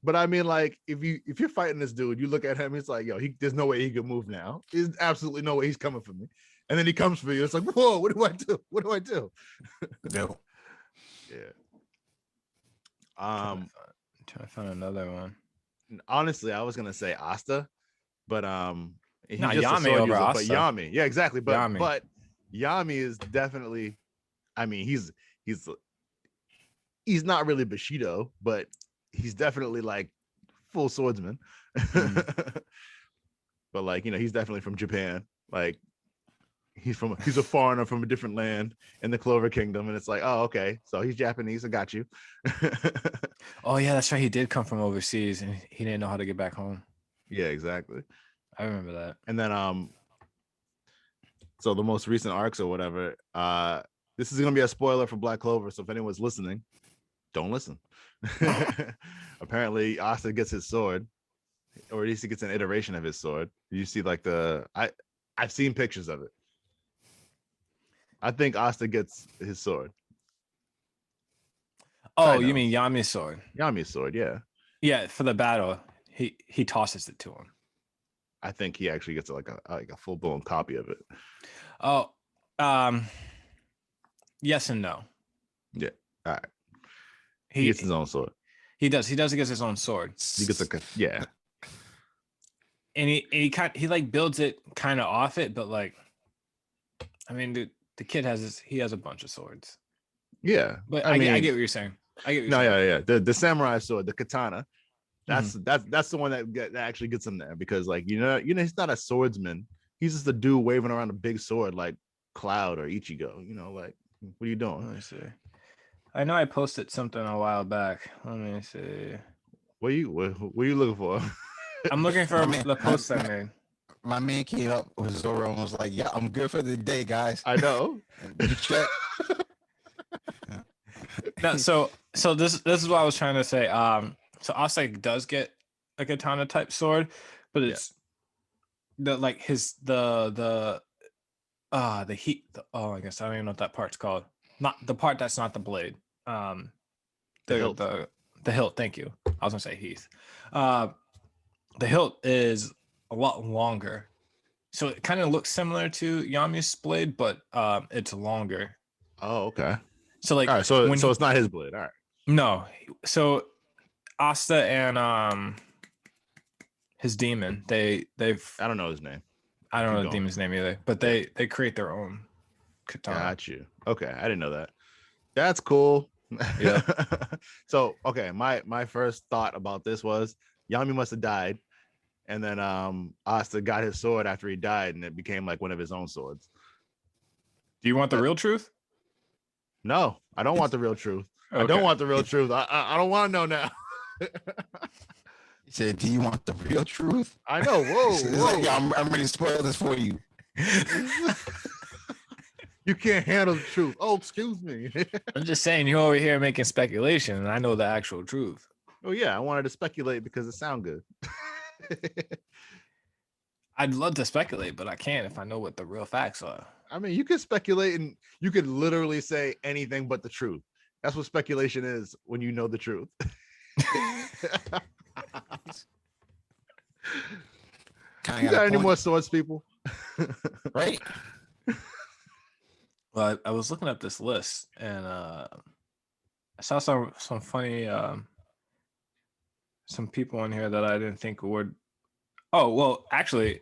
But I mean, like, if you're fighting this dude, you look at him, he's like, yo, there's no way he can move now. There's absolutely no way he's coming for me. And then he comes for you. It's like, whoa, what do I do? What do I do? No. Yeah. I'm trying to find another one. Honestly, I was gonna say Asta, but he's just Yami over Asta. But Yami, yeah, exactly. But Yami. but Yami is definitely, I mean, he's not really Bushido, but he's definitely like full swordsman. But like, you know, he's definitely from Japan. Like he's a foreigner from a different land in the Clover Kingdom, and it's like, oh, okay, so he's Japanese. I got you. Oh yeah, that's right. He did come from overseas, and he didn't know how to get back home. Yeah, exactly. I remember that. And then so the most recent arcs or whatever, This is gonna be a spoiler for Black Clover, so if anyone's listening, don't listen. Apparently, Asta gets his sword, or at least he gets an iteration of his sword. You see, like I've seen pictures of it. I think Asta gets his sword. Oh, you mean Yami's sword? Yami's sword, yeah. Yeah, for the battle, he tosses it to him. I think he actually gets like a full blown copy of it. Oh, yes and no. Yeah. All right. He gets his own sword. He does. He does get his own sword. He gets yeah. And he like builds it kind of off it, but like, I mean, the kid has a bunch of swords. Yeah, but I get what you're saying. Yeah. The samurai sword, the katana. That's the one that actually gets him there, because like you know he's not a swordsman. He's just a dude waving around a big sword like Cloud or Ichigo. You know, like what are you doing? Let me see. I know I posted something a while back. Let me see. What are you looking for? I'm looking for the post I made. My man came up with Zoro and was like, "Yeah, I'm good for the day, guys." I know. No, so this is what I was trying to say. So Asta does get a katana type sword, but it's the heat. I guess I don't even know what that part's called. Not the part that's not the blade. The hilt. The hilt. Thank you. I was gonna say Heath. The hilt is a lot longer, so it kind of looks similar to Yami's blade, but it's longer. Oh, okay. So like, all right, so it's not his blade. All right. No. So Asta and his demon, they've I don't know his name. I don't know the demon's name either, but they create their own katana. Got you. Okay, I didn't know that. That's cool. Yeah. So okay, my first thought about this was Yami must have died, and then Asta got his sword after he died, and it became like one of his own swords. Do you want the real truth? No, I don't want the real truth. Okay. I don't want the real truth. I don't want to know now. He said, "Do you want the real truth?" I know. Whoa. Like, I'm ready to spoil this for you. You can't handle the truth. Oh, excuse me. I'm just saying, you're over here making speculation, and I know the actual truth. Oh yeah, I wanted to speculate because it sounds good. I'd love to speculate, but I can't if I know what the real facts are. I mean, you could speculate and you could literally say anything but the truth. That's what speculation is when you know the truth. You got any more swords, people? Right. Well, I was looking at this list, and I saw some funny some people in here that I didn't think would. Oh well, actually,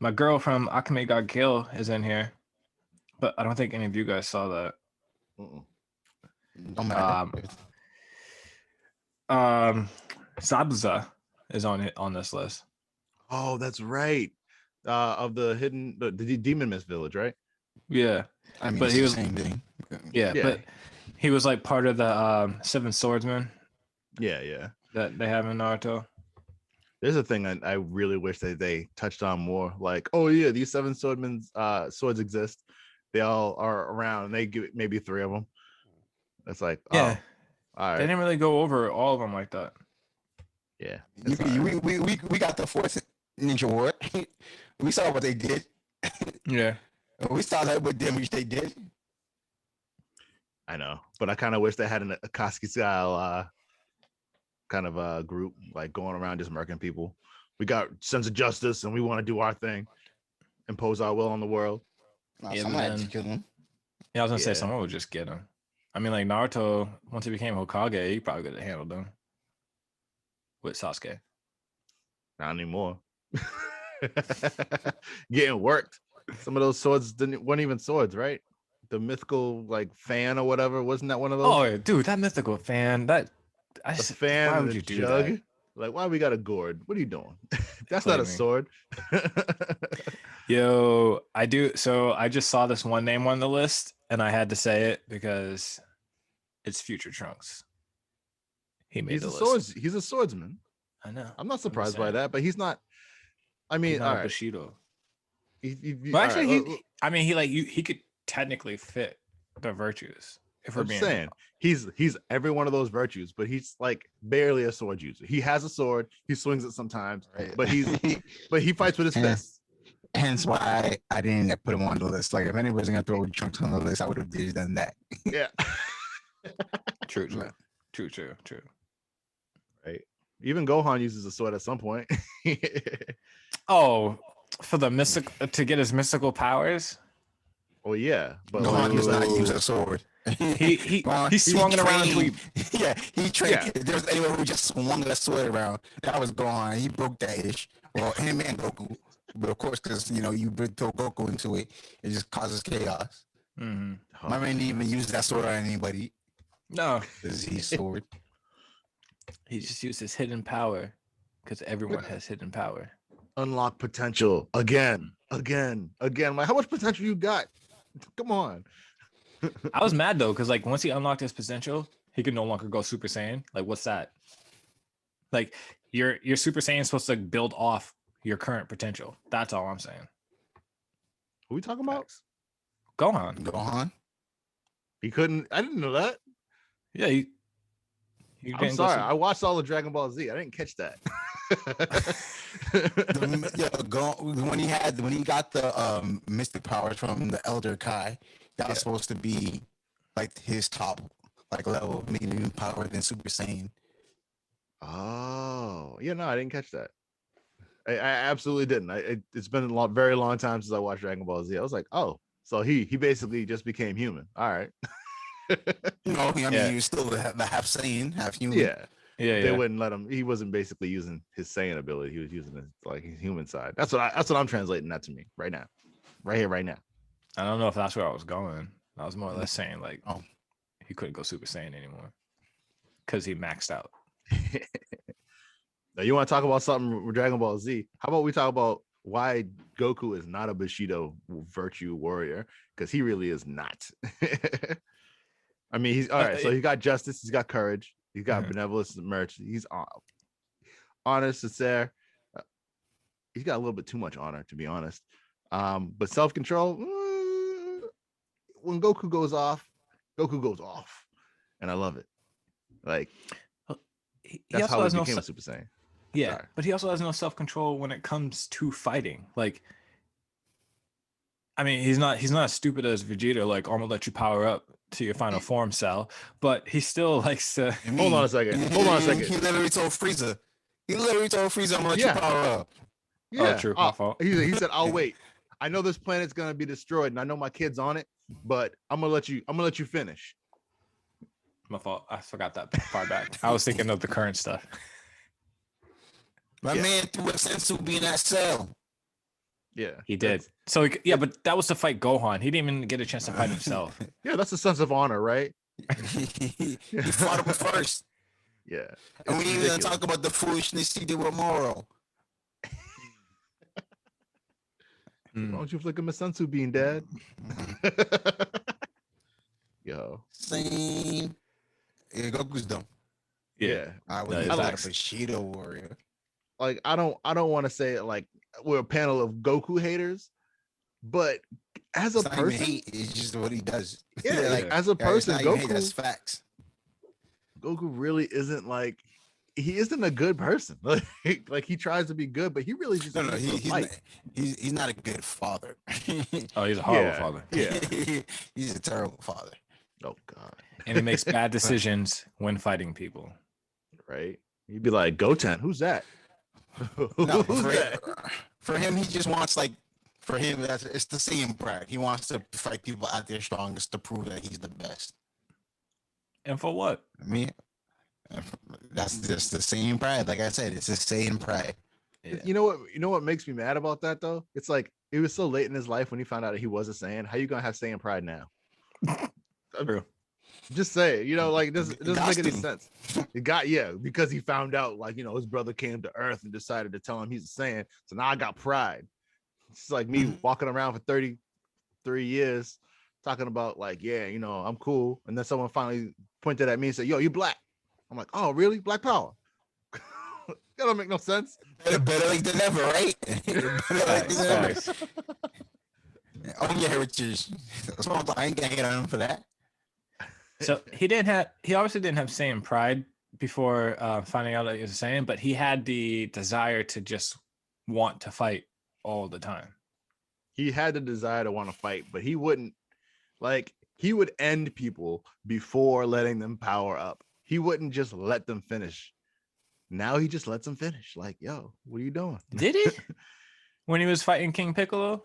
my girl from Akame Got Kill is in here, but I don't think any of you guys saw that. No matter. Zabuza is on this list. Oh, that's right. Of the Demon Mist village, right? Yeah, I mean, but he was the same thing. Yeah, but he was like part of the Seven Swordsmen. Yeah. That they have in Naruto. There's a thing that I really wish that they touched on more. Like, oh yeah, these Seven Swordsmen's swords exist. They all are around, and they give maybe 3 of them. It's like, yeah, all right. They didn't really go over all of them like that. Yeah, we got the fourth ninja war. We saw what they did. Yeah, we saw that what damage they did. I know, but I kind of wish they had an Akatsuki style kind of a group, like going around just murking people. We got sense of justice, and we want to do our thing, impose our will on the world. Someone had to kill him. Yeah, I was gonna say someone would just get him. I mean, like Naruto, once he became Hokage, he probably could have handled them with Sasuke. Not anymore. Getting worked. Some of those swords weren't even swords, right? The mythical like fan or whatever, wasn't that one of those? Oh, dude, that mythical fan. Why would you do that? Like, why we got a gourd? What are you doing? That's not a sword. Yo, I do. So I just saw this one name on the list, and I had to say it because it's Future Trunks. He's the list. He's a swordsman. I know. I'm not surprised by that, but he's not. I mean, he's not Bushido. Well, actually, he could technically fit the virtues. If we're I'm being saying he's every one of those virtues, but he's like barely a sword user. He has a sword, he swings it sometimes, Right. but he fights with his fists. Hence why I didn't put him on the list. Like if anybody's gonna throw chunks on the list, I would have done that. Yeah. true. Right. Even Gohan uses a sword at some point. Oh, for the to get his mystical powers. Oh yeah, but Gohan does not use a sword. He swung it around. Yeah, he trained. Yeah. If there was anyone who just swung that sword around, that was Gohan. He broke that ish. Well, him and Goku, but of course, because you throw Goku into it, it just causes chaos. Mm-hmm. My man didn't even use that sword on anybody. No, Because he's sword. He just used his hidden power, because everyone has hidden power. Unlock potential again. Like, how much potential you got? Come on. I was mad though, because like once he unlocked his potential, he could no longer go Super Saiyan. Like, what's that? Like, your Super Saiyan is supposed to build off your current potential. That's all I'm saying. Who are we talking about? Gohan. He couldn't. I didn't know that. Yeah, I'm sorry. I watched all of Dragon Ball Z. I didn't catch that. When he got the mystic powers from the Elder Kai, that was supposed to be like his top level, making even power than Super Saiyan. Oh, yeah, no, I didn't catch that. I absolutely didn't. It's been a very long time since I watched Dragon Ball Z. I was like, oh, so he basically just became human. All right. He was still the half Saiyan, half human. Yeah. They wouldn't let him. He wasn't basically using his Saiyan ability. He was using his human side. That's what I'm translating that to me right now, right here, right now. I don't know if that's where I was going. I was more or less saying like, oh, he couldn't go Super Saiyan anymore because he maxed out. Now you want to talk about something with Dragon Ball Z? How about we talk about why Goku is not a Bushido virtue warrior? Because he really is not. I mean, he's all right. So he got justice. He's got courage. He's got benevolence and merch. He's honest, sincere. He's got a little bit too much honor, to be honest. But self-control, when Goku goes off, and I love it. Like, that's how he became a Super Saiyan. Yeah, sorry. But he also has no self-control when it comes to fighting. Like, I mean, he's not as stupid as Vegeta. Like, I'm gonna let you power up to your final form cell, but he still likes to. Hold on a second. He literally told Frieza, I'm gonna let you power up. Yeah, oh, true. My fault. He said, "I'll wait. I know this planet's gonna be destroyed, and I know my kid's on it, but I'm gonna let you finish." My fault. I forgot that far back. I was thinking of the current stuff. My man threw a sensu being that cell. Yeah, he did. So but that was to fight Gohan. He didn't even get a chance to fight himself. Yeah, that's a sense of honor, right? he fought him first. Yeah, and we didn't even talk about the foolishness he did with Moro. Why don't you flick him a sensu bean, Dad? Yo, same. Yeah, Goku's dumb. Yeah, I would like a Bushido warrior. Like, I don't want to say like we're a panel of Goku haters, but as a person, hate, it's just what he does. Yeah, as a person, Goku, hate, that's facts. Goku really isn't like, he isn't a good person. Like he tries to be good, but he really just he's not a good father. Oh, he's a horrible father. Yeah, he's a terrible father. Oh God. And he makes bad decisions when fighting people. Right? He'd be like, Goten, who's that? For him, he just wants for him, it's the same pride. He wants to fight people at their strongest to prove that he's the best. And for what? I mean, that's just the same pride. Like I said, it's the same pride. Yeah. You know what makes me mad about that though? It's like it was so late in his life when he found out that he was a Saiyan. How you gonna have Saiyan pride now? True. Just say it, it doesn't make any sense. Because he found out his brother came to Earth and decided to tell him he's a Saiyan. So now I got pride. It's like me walking around for 33 years talking about I'm cool. And then someone finally pointed at me and said, yo, you black. I'm like, oh, really? Black power. That don't make no sense. Better late than never, right? Oh yeah, Richards. So I ain't gonna hate on him for that. So he obviously didn't have Saiyan pride before finding out that he was a Saiyan, but he had the desire to just want to fight all the time. He had the desire to want to fight, but he wouldn't, like, he would end people before letting them power up. He wouldn't just let them finish. Now he just lets them finish. Like, yo, what are you doing? Did he? When he was fighting King Piccolo?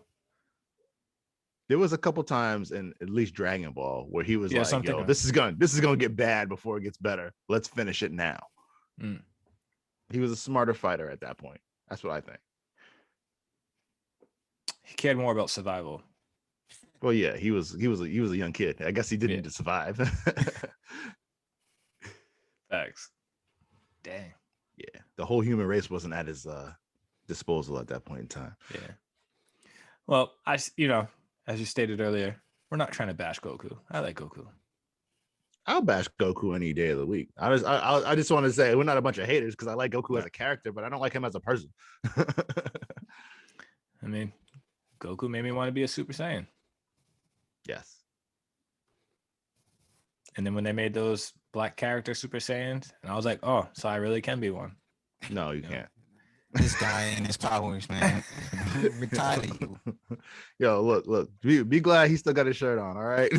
There was a couple times in at least Dragon Ball where he was like, something yo, like- this is gonna get bad before it gets better. Let's finish it now. Mm. He was a smarter fighter at that point. That's what I think. He cared more about survival. Well, yeah, he was a young kid. I guess he didn't need to survive. Facts. Dang. Yeah, the whole human race wasn't at his disposal at that point in time. Yeah. Well, as you stated earlier, we're not trying to bash Goku. I like Goku. I'll bash Goku any day of the week. I just want to say we're not a bunch of haters because I like Goku as a character, but I don't like him as a person. I mean, Goku made me want to be a Super Saiyan. Yes. And then when they made those black character Super Saiyans, and I was like, oh, so I really can be one. No, you can't. This guy and his powers, man. Retire you. Yo, look. Be glad he still got his shirt on. All right.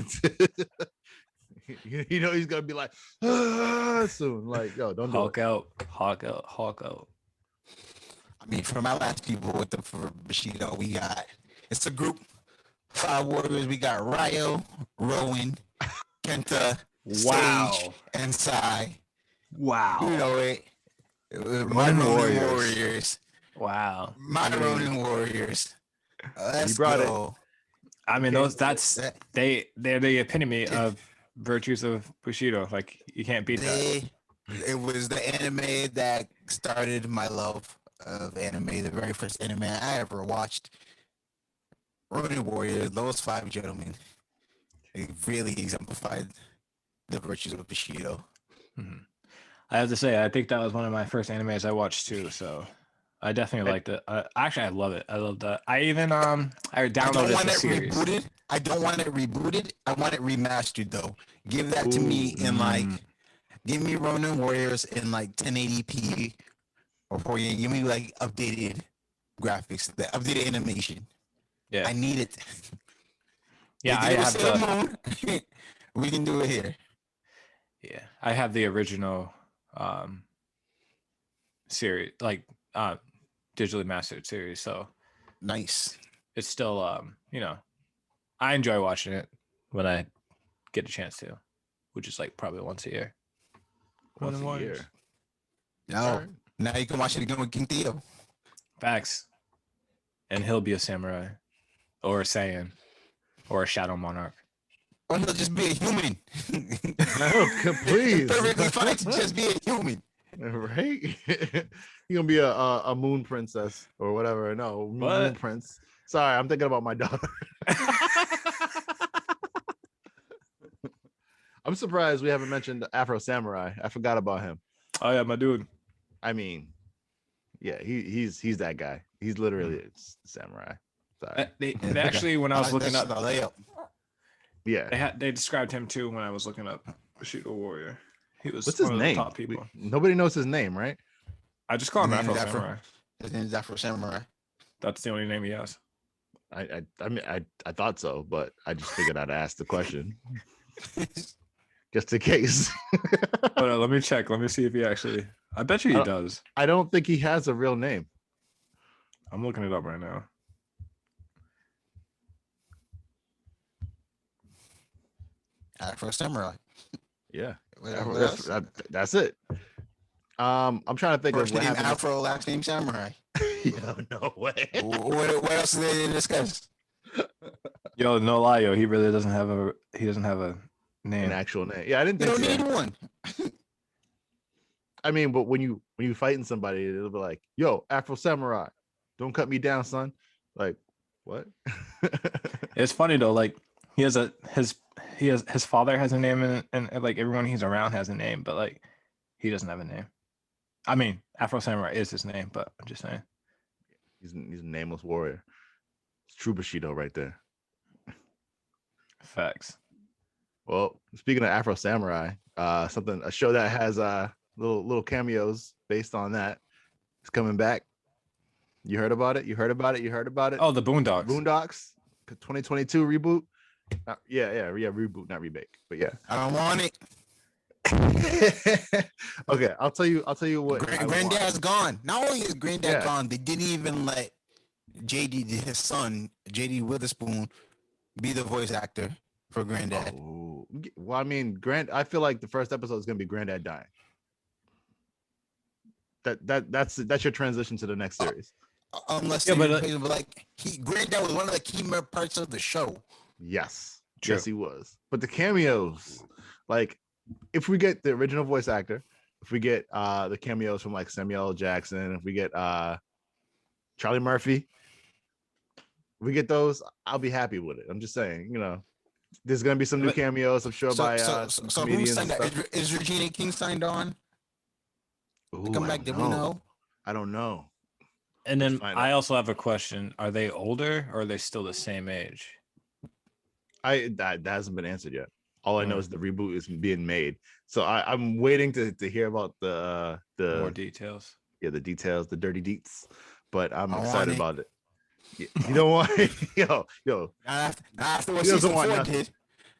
You know he's gonna be like soon. Like, yo, don't Hawk do it. out, Hawk out, Hawk out. I mean, for my last people for Bushido, we got it's a group 5 warriors. We got Ryo, Rowan, Kenta, Wow. Sage, and Sai. Wow. You know it. My Ronin Warriors. Wow. My Ronin Warriors. Let's brought it. go. I mean, they're the epitome of virtues of Bushido. Like, you can't beat that. It was the anime that started my love of anime. The very first anime I ever watched. Ronin Warriors, those 5 gentlemen. It really exemplified the virtues of Bushido. Mm-hmm. I have to say, I think that was one of my first animes I watched too. So I definitely liked it. Actually, I love it. I love that. I even I downloaded the series. Rebooted. I don't want it rebooted. I want it remastered though. Give that to me in like, give me Ronin Warriors in like 1080p or 4K. Give me like updated graphics, the updated animation. Yeah, I need it. Yeah, I have the. We can do it here. Yeah, I have the original series, like digitally mastered series. So nice. It's still I enjoy watching it when I get a chance to, which is like probably once a year. Once a year. No, now you can watch it again with King Theo. Facts. And he'll be a samurai, or a Saiyan, or a Shadow Monarch. Or he'll just be a human. No, please. Perfectly fine to just be a human. Right? You're gonna be a moon princess or whatever. No, moon prince. Sorry, I'm thinking about my daughter. I'm surprised we haven't mentioned Afro Samurai. I forgot about him. Oh yeah, my dude. I mean, yeah, he's that guy. He's literally a samurai. Sorry. They actually, when I was looking up, yeah, they described him too when I was looking up Bushido Warrior. He was what's his name? Top people. Nobody knows his name, right? I just call him Afro Samurai. His name is Afro Samurai. That's the only name he has. I mean I thought so, but I just figured I'd ask the question just in case. Hold on, let me check. Let me see if he actually. I bet you he does. I don't think he has a real name. I'm looking it up right now. Afro Samurai. Yeah, that's it. I'm trying to think First of what name happened. Afro, last name Samurai. Yo, no way. What else did they discuss? Yo, no lie, yo, he really doesn't have a name. An actual name. Yeah, I didn't You think don't so. need one. I mean, but when you fighting somebody, it'll be like, "Yo, Afro Samurai, don't cut me down, son." Like, what? It's funny though. Like his father has a name, and like everyone he's around has a name, but like he doesn't have a name. I mean, Afro Samurai is his name, but I'm just saying. He's a nameless warrior. It's true Bushido right there. Facts. Well, speaking of Afro Samurai, a show that has little cameos based on that is coming back. You heard about it? You heard about it? Oh, the Boondocks. Boondocks, 2022 reboot. Yeah, reboot, not remake. But yeah, I don't want it. Okay, I'll tell you what. Granddad's gone. Not only is Granddad Yeah. gone, they didn't even let his son, JD Witherspoon, be the voice actor for Granddad. Oh, well, I mean, I feel like the first episode is gonna be Granddad dying. That's your transition to the next series. Unless Yeah, Granddad was one of the key parts of the show. Yes, True. yes, he was. But the cameos, like, if we get the original voice actor, if we get the cameos from like Samuel L. Jackson, if we get Charlie Murphy, if we get those, I'll be happy with it. I'm just saying, there's gonna be some new cameos, I'm sure, by some comedians. Who signed is Regina King signed on? Ooh, Come back, did we know? I don't know. And then find I also have a question. Are they older or are they still the same age? That hasn't been answered yet. All I know is the reboot is being made. So I'm waiting to hear about the more details. Yeah, the details, the dirty deets. But I'm excited about it. You don't want yo. Not after what season 4 did.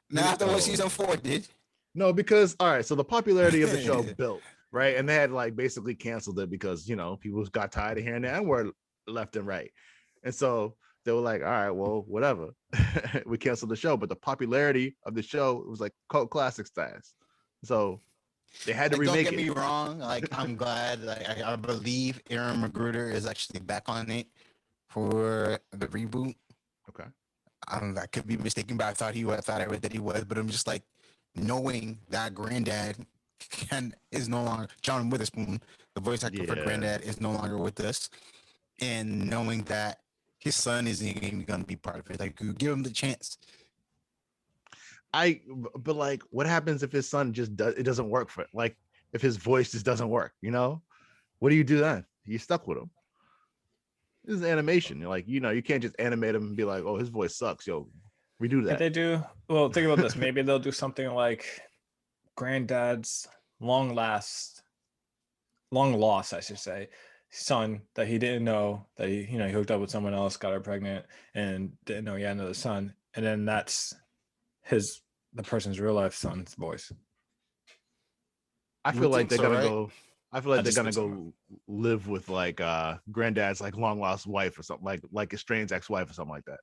Not after what season 4 did. No, because all right, so the popularity of the show built, right? And they had like basically canceled it because people got tired of hearing the N-word left and right. And so they were like, all right, well, whatever. We canceled the show. But the popularity of the show was like cult classic status. So they had to remake it. Don't get me wrong. Like, I'm glad. Like, I believe Aaron Magruder is actually back on it for the reboot. Okay. I could be mistaken, but I read that he was. But I'm just like, knowing that Granddad is no longer John Witherspoon, the voice actor for Granddad, is no longer with us, and knowing that his son isn't even going to be part of it, like, you give him the chance. But like, what happens if his son it doesn't work for it? Like, if his voice just doesn't work, what do you do then? You're stuck with him. This is animation. You're like, you can't just animate him and be like, oh, his voice sucks. Yo, redo that. If they do, well, think about this. Maybe they'll do something like Granddad's long lost, I should say, son that he didn't know that he hooked up with someone else, got her pregnant, and didn't know he had another son, and then that's the person's real life son's voice. I feel like they're gonna go. I feel like they're gonna go live with like Granddad's like long lost wife or something, like estranged ex-wife or something like that.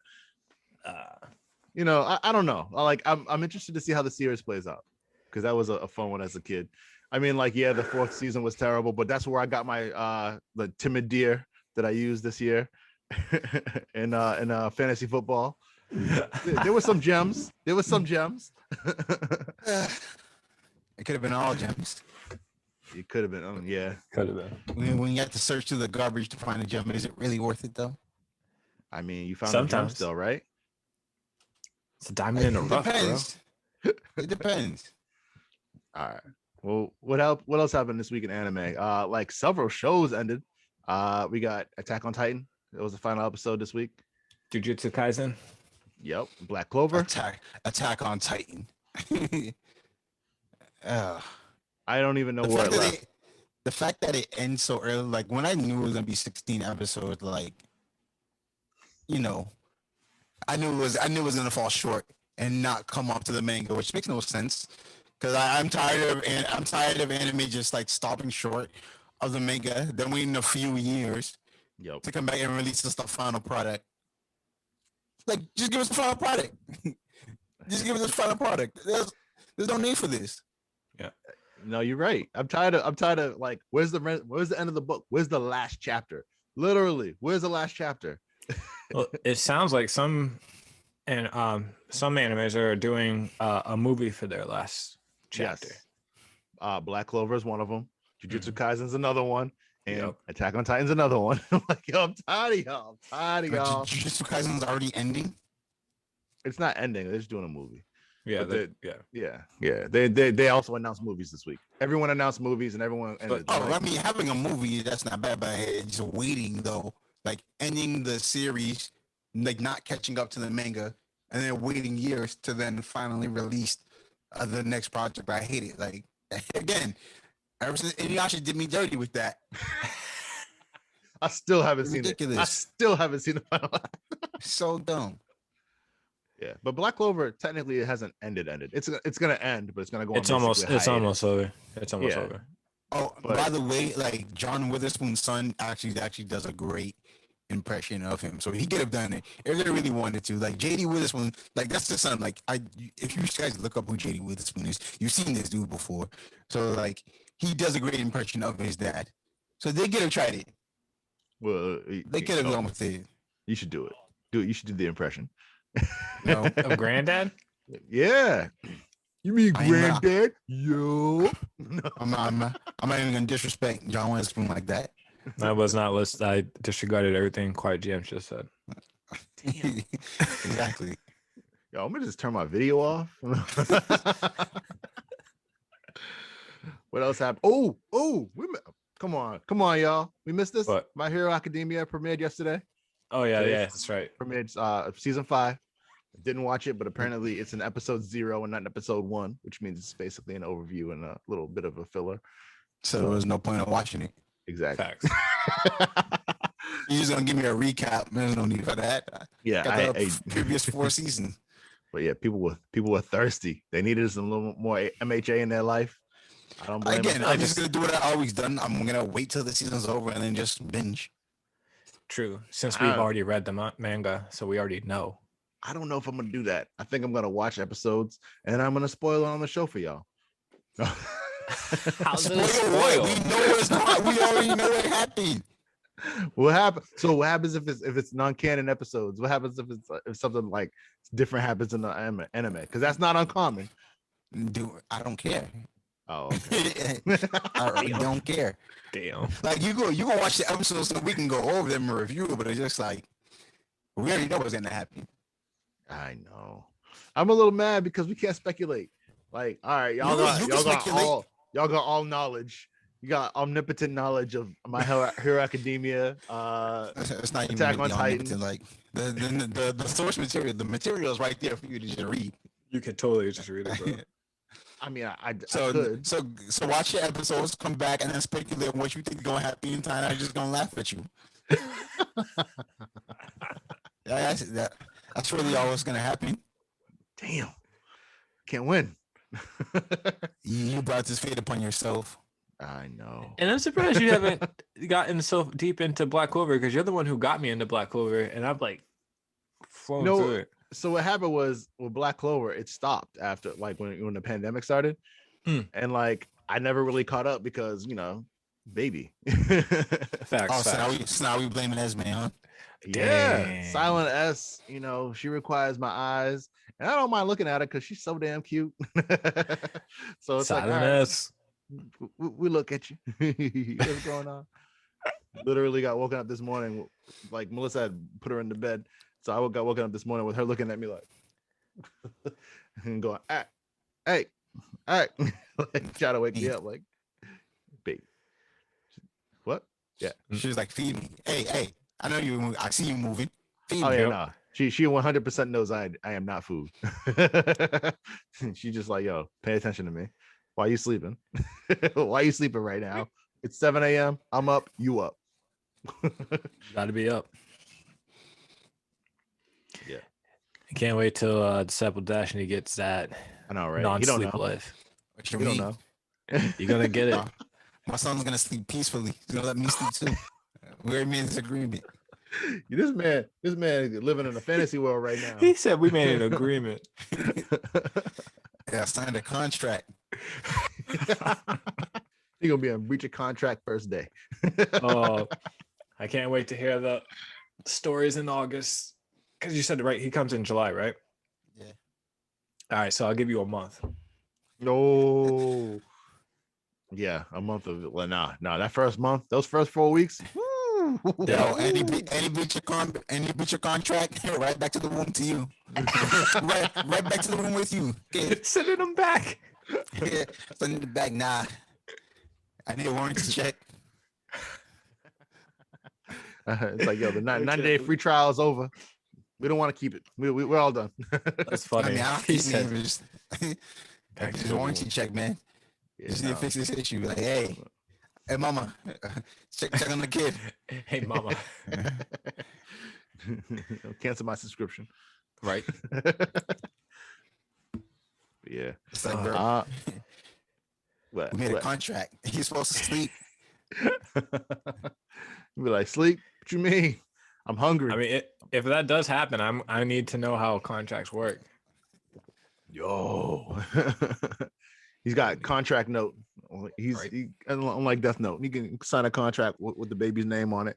I don't know. I'm interested to see how the series plays out, because that was a fun one as a kid. I mean, like, yeah, the 4th season was terrible, but that's where I got my the timid deer that I used this year in fantasy football. There were some gems. It could have been all gems. It could have been. Yeah, could have been. When you have to search through the garbage to find a gem, is it really worth it though? I mean, you found a gem still, right? It's a diamond in the rough, bro. It depends. All right. Well, what else happened this week in anime? Like, several shows ended. We got Attack on Titan. It was the final episode this week. Jujutsu Kaisen. Yep. Black Clover. Attack on Titan. I don't even know where it left. The fact that it ends so early, like, when I knew it was gonna be 16 episodes, like, I knew it was gonna fall short and not come up to the manga, which makes no sense. Because I'm tired of anime just like stopping short of the manga, then waiting a few years to come back and release the final product. Like, just give us the final product. Just give us the final product. There's no need for this. Yeah. No, you're right. I'm tired of like, where's the end of the book? Where's the last chapter? Literally, where's the last chapter? Well, it sounds like some animes are doing a movie for their last chapter. Yes. Black Clover is one of them. Jujutsu Kaisen's another one, and Attack on Titan's another one. I'm like, yo, I'm tired of y'all. Jujutsu Kaisen's already ending. It's not ending. They're just doing a movie. Yeah. They also announced movies this week. Everyone announced movies, and everyone. I mean, having a movie, that's not bad, but just waiting though, like ending the series, like not catching up to the manga, and then waiting years to then finally release the next project. I hate it. Like again, ever since Inuyasha did me dirty with that. I still haven't seen Ridiculous. it. I still haven't seen the final act. So dumb. Yeah, but Black Clover technically it hasn't ended. It's gonna end, but it's gonna go. It's on almost hiatus. over. It's almost Yeah. over. Oh, But- by the way, like John Witherspoon's son actually does a great impression of him. So he could have done it if they really wanted to. Like JD Witherspoon, like that's the son. Like if you guys look up who JD Witherspoon is, you've seen this dude before. So like he does a great impression of his dad. So they could have tried it. Well, They could have gone with it. You should do it. You should do the impression. No, Of Granddad? Yeah. You mean I am not- granddad? Yo. No. I'm not even gonna disrespect John Witherspoon like that. I was not listening. I disregarded everything Quiet GM just said. Exactly. Yo, I'm gonna just turn my video off. What else happened? Come on, y'all. We missed this. What? My Hero Academia premiered yesterday. Oh yeah, Today- yeah, that's right. Premiered season 5. Didn't watch it, but apparently it's an episode 0 and not an episode 1, which means it's basically an overview and a little bit of a filler. So there was no point in watching it. Exactly. Facts. You're just gonna give me a recap. There's no need for that. Yeah, Got the previous 4 seasons. but yeah, people were thirsty. They needed some little more MHA in their life. I don't blame Again, them. I'm just gonna do what I always done. I'm gonna wait till the season's over and then just binge. True. Since we've already read the manga, so we already know. I don't know if I'm gonna do that. I think I'm gonna watch episodes and then I'm gonna spoil it on the show for y'all. How's Spoil it what? We know it's not. We already know what happened. What happens? So what happens if it's non-canon episodes? What happens if something like different happens in the anime? Because that's not uncommon. Dude, I don't care. Oh, okay. I really don't care. Damn. Like you go watch the episodes so we can go over them and review, but it's just like we already know what's gonna happen. I know. I'm a little mad because we can't speculate. Like, all right, y'all You can speculate. got all knowledge. You got omnipotent knowledge of My Hero Academia. It's not even Attack really on Titan. Like the source material, the material is right there for you to just read. You could totally just read it, bro. I mean, I So could. so watch your episodes, come back, and then speculate what you think is gonna happen in time. I'm just gonna laugh at you. That's really all that's gonna happen. Damn, can't win. You brought this fate upon yourself. I know. And I'm surprised you haven't gotten so deep into Black Clover because you're the one who got me into Black Clover, and I'm like flowing through it. So what happened was with Black Clover, it stopped after like when the pandemic started, and like I never really caught up because baby. Facts. Oh, facts. so now we blaming Esme, huh? Yeah, Dang. Silent S. She requires my eyes, and I don't mind looking at her because she's so damn cute. So it's like, all right, Silence. we look at you. What's going on? Literally got woken up this morning. Like Melissa had put her in the bed, so I got woken up this morning with her looking at me like, and going, hey, like try to wake me up, like, babe, what? Yeah, She was like, "Feed me, hey, I know you. I see you moving. Feed oh me." yeah, no. She 100% knows I am not food. She just like, yo, pay attention to me. Why you sleeping? Why you sleeping right now? It's 7 a.m. I'm up. You up? Got to be up. Yeah. I can't wait till Disciple Dash and he gets that I know, right? He non-sleep don't know. life. What you He don't mean? know. You're gonna get it. My son's gonna sleep peacefully. He's gonna let me sleep too. We already made this agreement. This man is living in a fantasy world right now. He said we made an agreement. Yeah, I signed a contract. He gonna be on breach of contract first day. Oh, I can't wait to hear the stories in August. Because you said, right, he comes in July, right? Yeah. All right, so I'll give you a month. No. Yeah, a month of it. Well, nah. That first month, those first 4 weeks. Woo. Yo, any breach of contract, right back to the room to you. right back to the room with you. Okay. Sending them back. Yeah, send it back. Nah, I need a warranty check. It's like, yo, the 9-day free trial is over. We don't want to keep it. We're all done. That's funny. I mean, I He keep said, me just just warranty check, man. Just need to fix this issue. Like, hey, mama, check on the kid. "Hey, mama." Cancel my subscription. Right. Yeah. It's like, bro, what, we made a contract. He's supposed to sleep. Be like, sleep? What you mean? I'm hungry. I mean, if that does happen, I need to know how contracts work. Yo. He's got contract note. Unlike Death Note, he can sign a contract with the baby's name on it.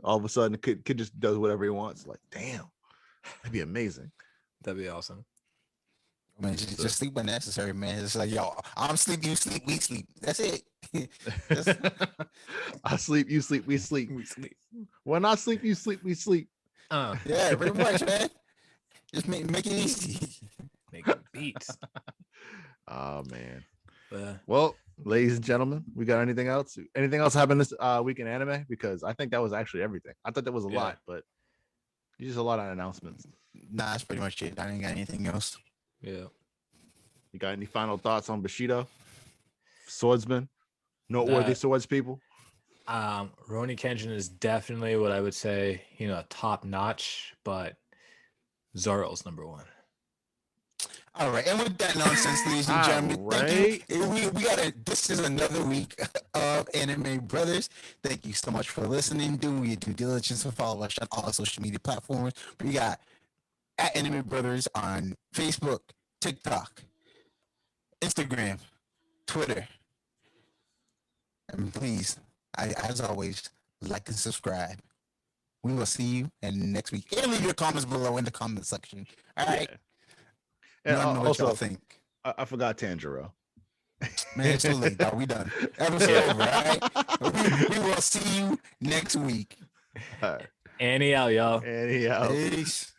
All of a sudden, the kid just does whatever he wants. Like, damn, that'd be amazing. That'd be awesome. Man, just sleep when necessary, man. It's like, yo, I'm sleep, you sleep, we sleep. That's it. I sleep, you sleep, we sleep. When I sleep, you sleep, we sleep. Yeah, pretty much, man. Just make it easy. Make it beats. Oh man. Well, ladies and gentlemen, we got anything else? Anything else happened this week in anime? Because I think that was actually everything. I thought that was a lot, but just a lot of announcements. Nah, that's pretty much it. I ain't got anything else. Yeah. You got any final thoughts on Bushido? Swordsman? Noteworthy swords people? Roni Kenshin is definitely what I would say, top notch, but Zoro's number one. All right, and with that nonsense, ladies and gentlemen, thank you. We got it. This is another week of Anime Brothers. Thank you so much for listening. Do your due diligence and follow us on all social media platforms. We got at Anime Brothers on Facebook, TikTok, Instagram, Twitter, and please, as always, like and subscribe. We will see you next week. And leave your comments below in the comment section. All right. Yeah. And also, what think. I forgot Tanjiro. Man, it's too late, dog. We done. Episode over, all right? We will see you next week. Annie out, y'all. Annie out. Peace.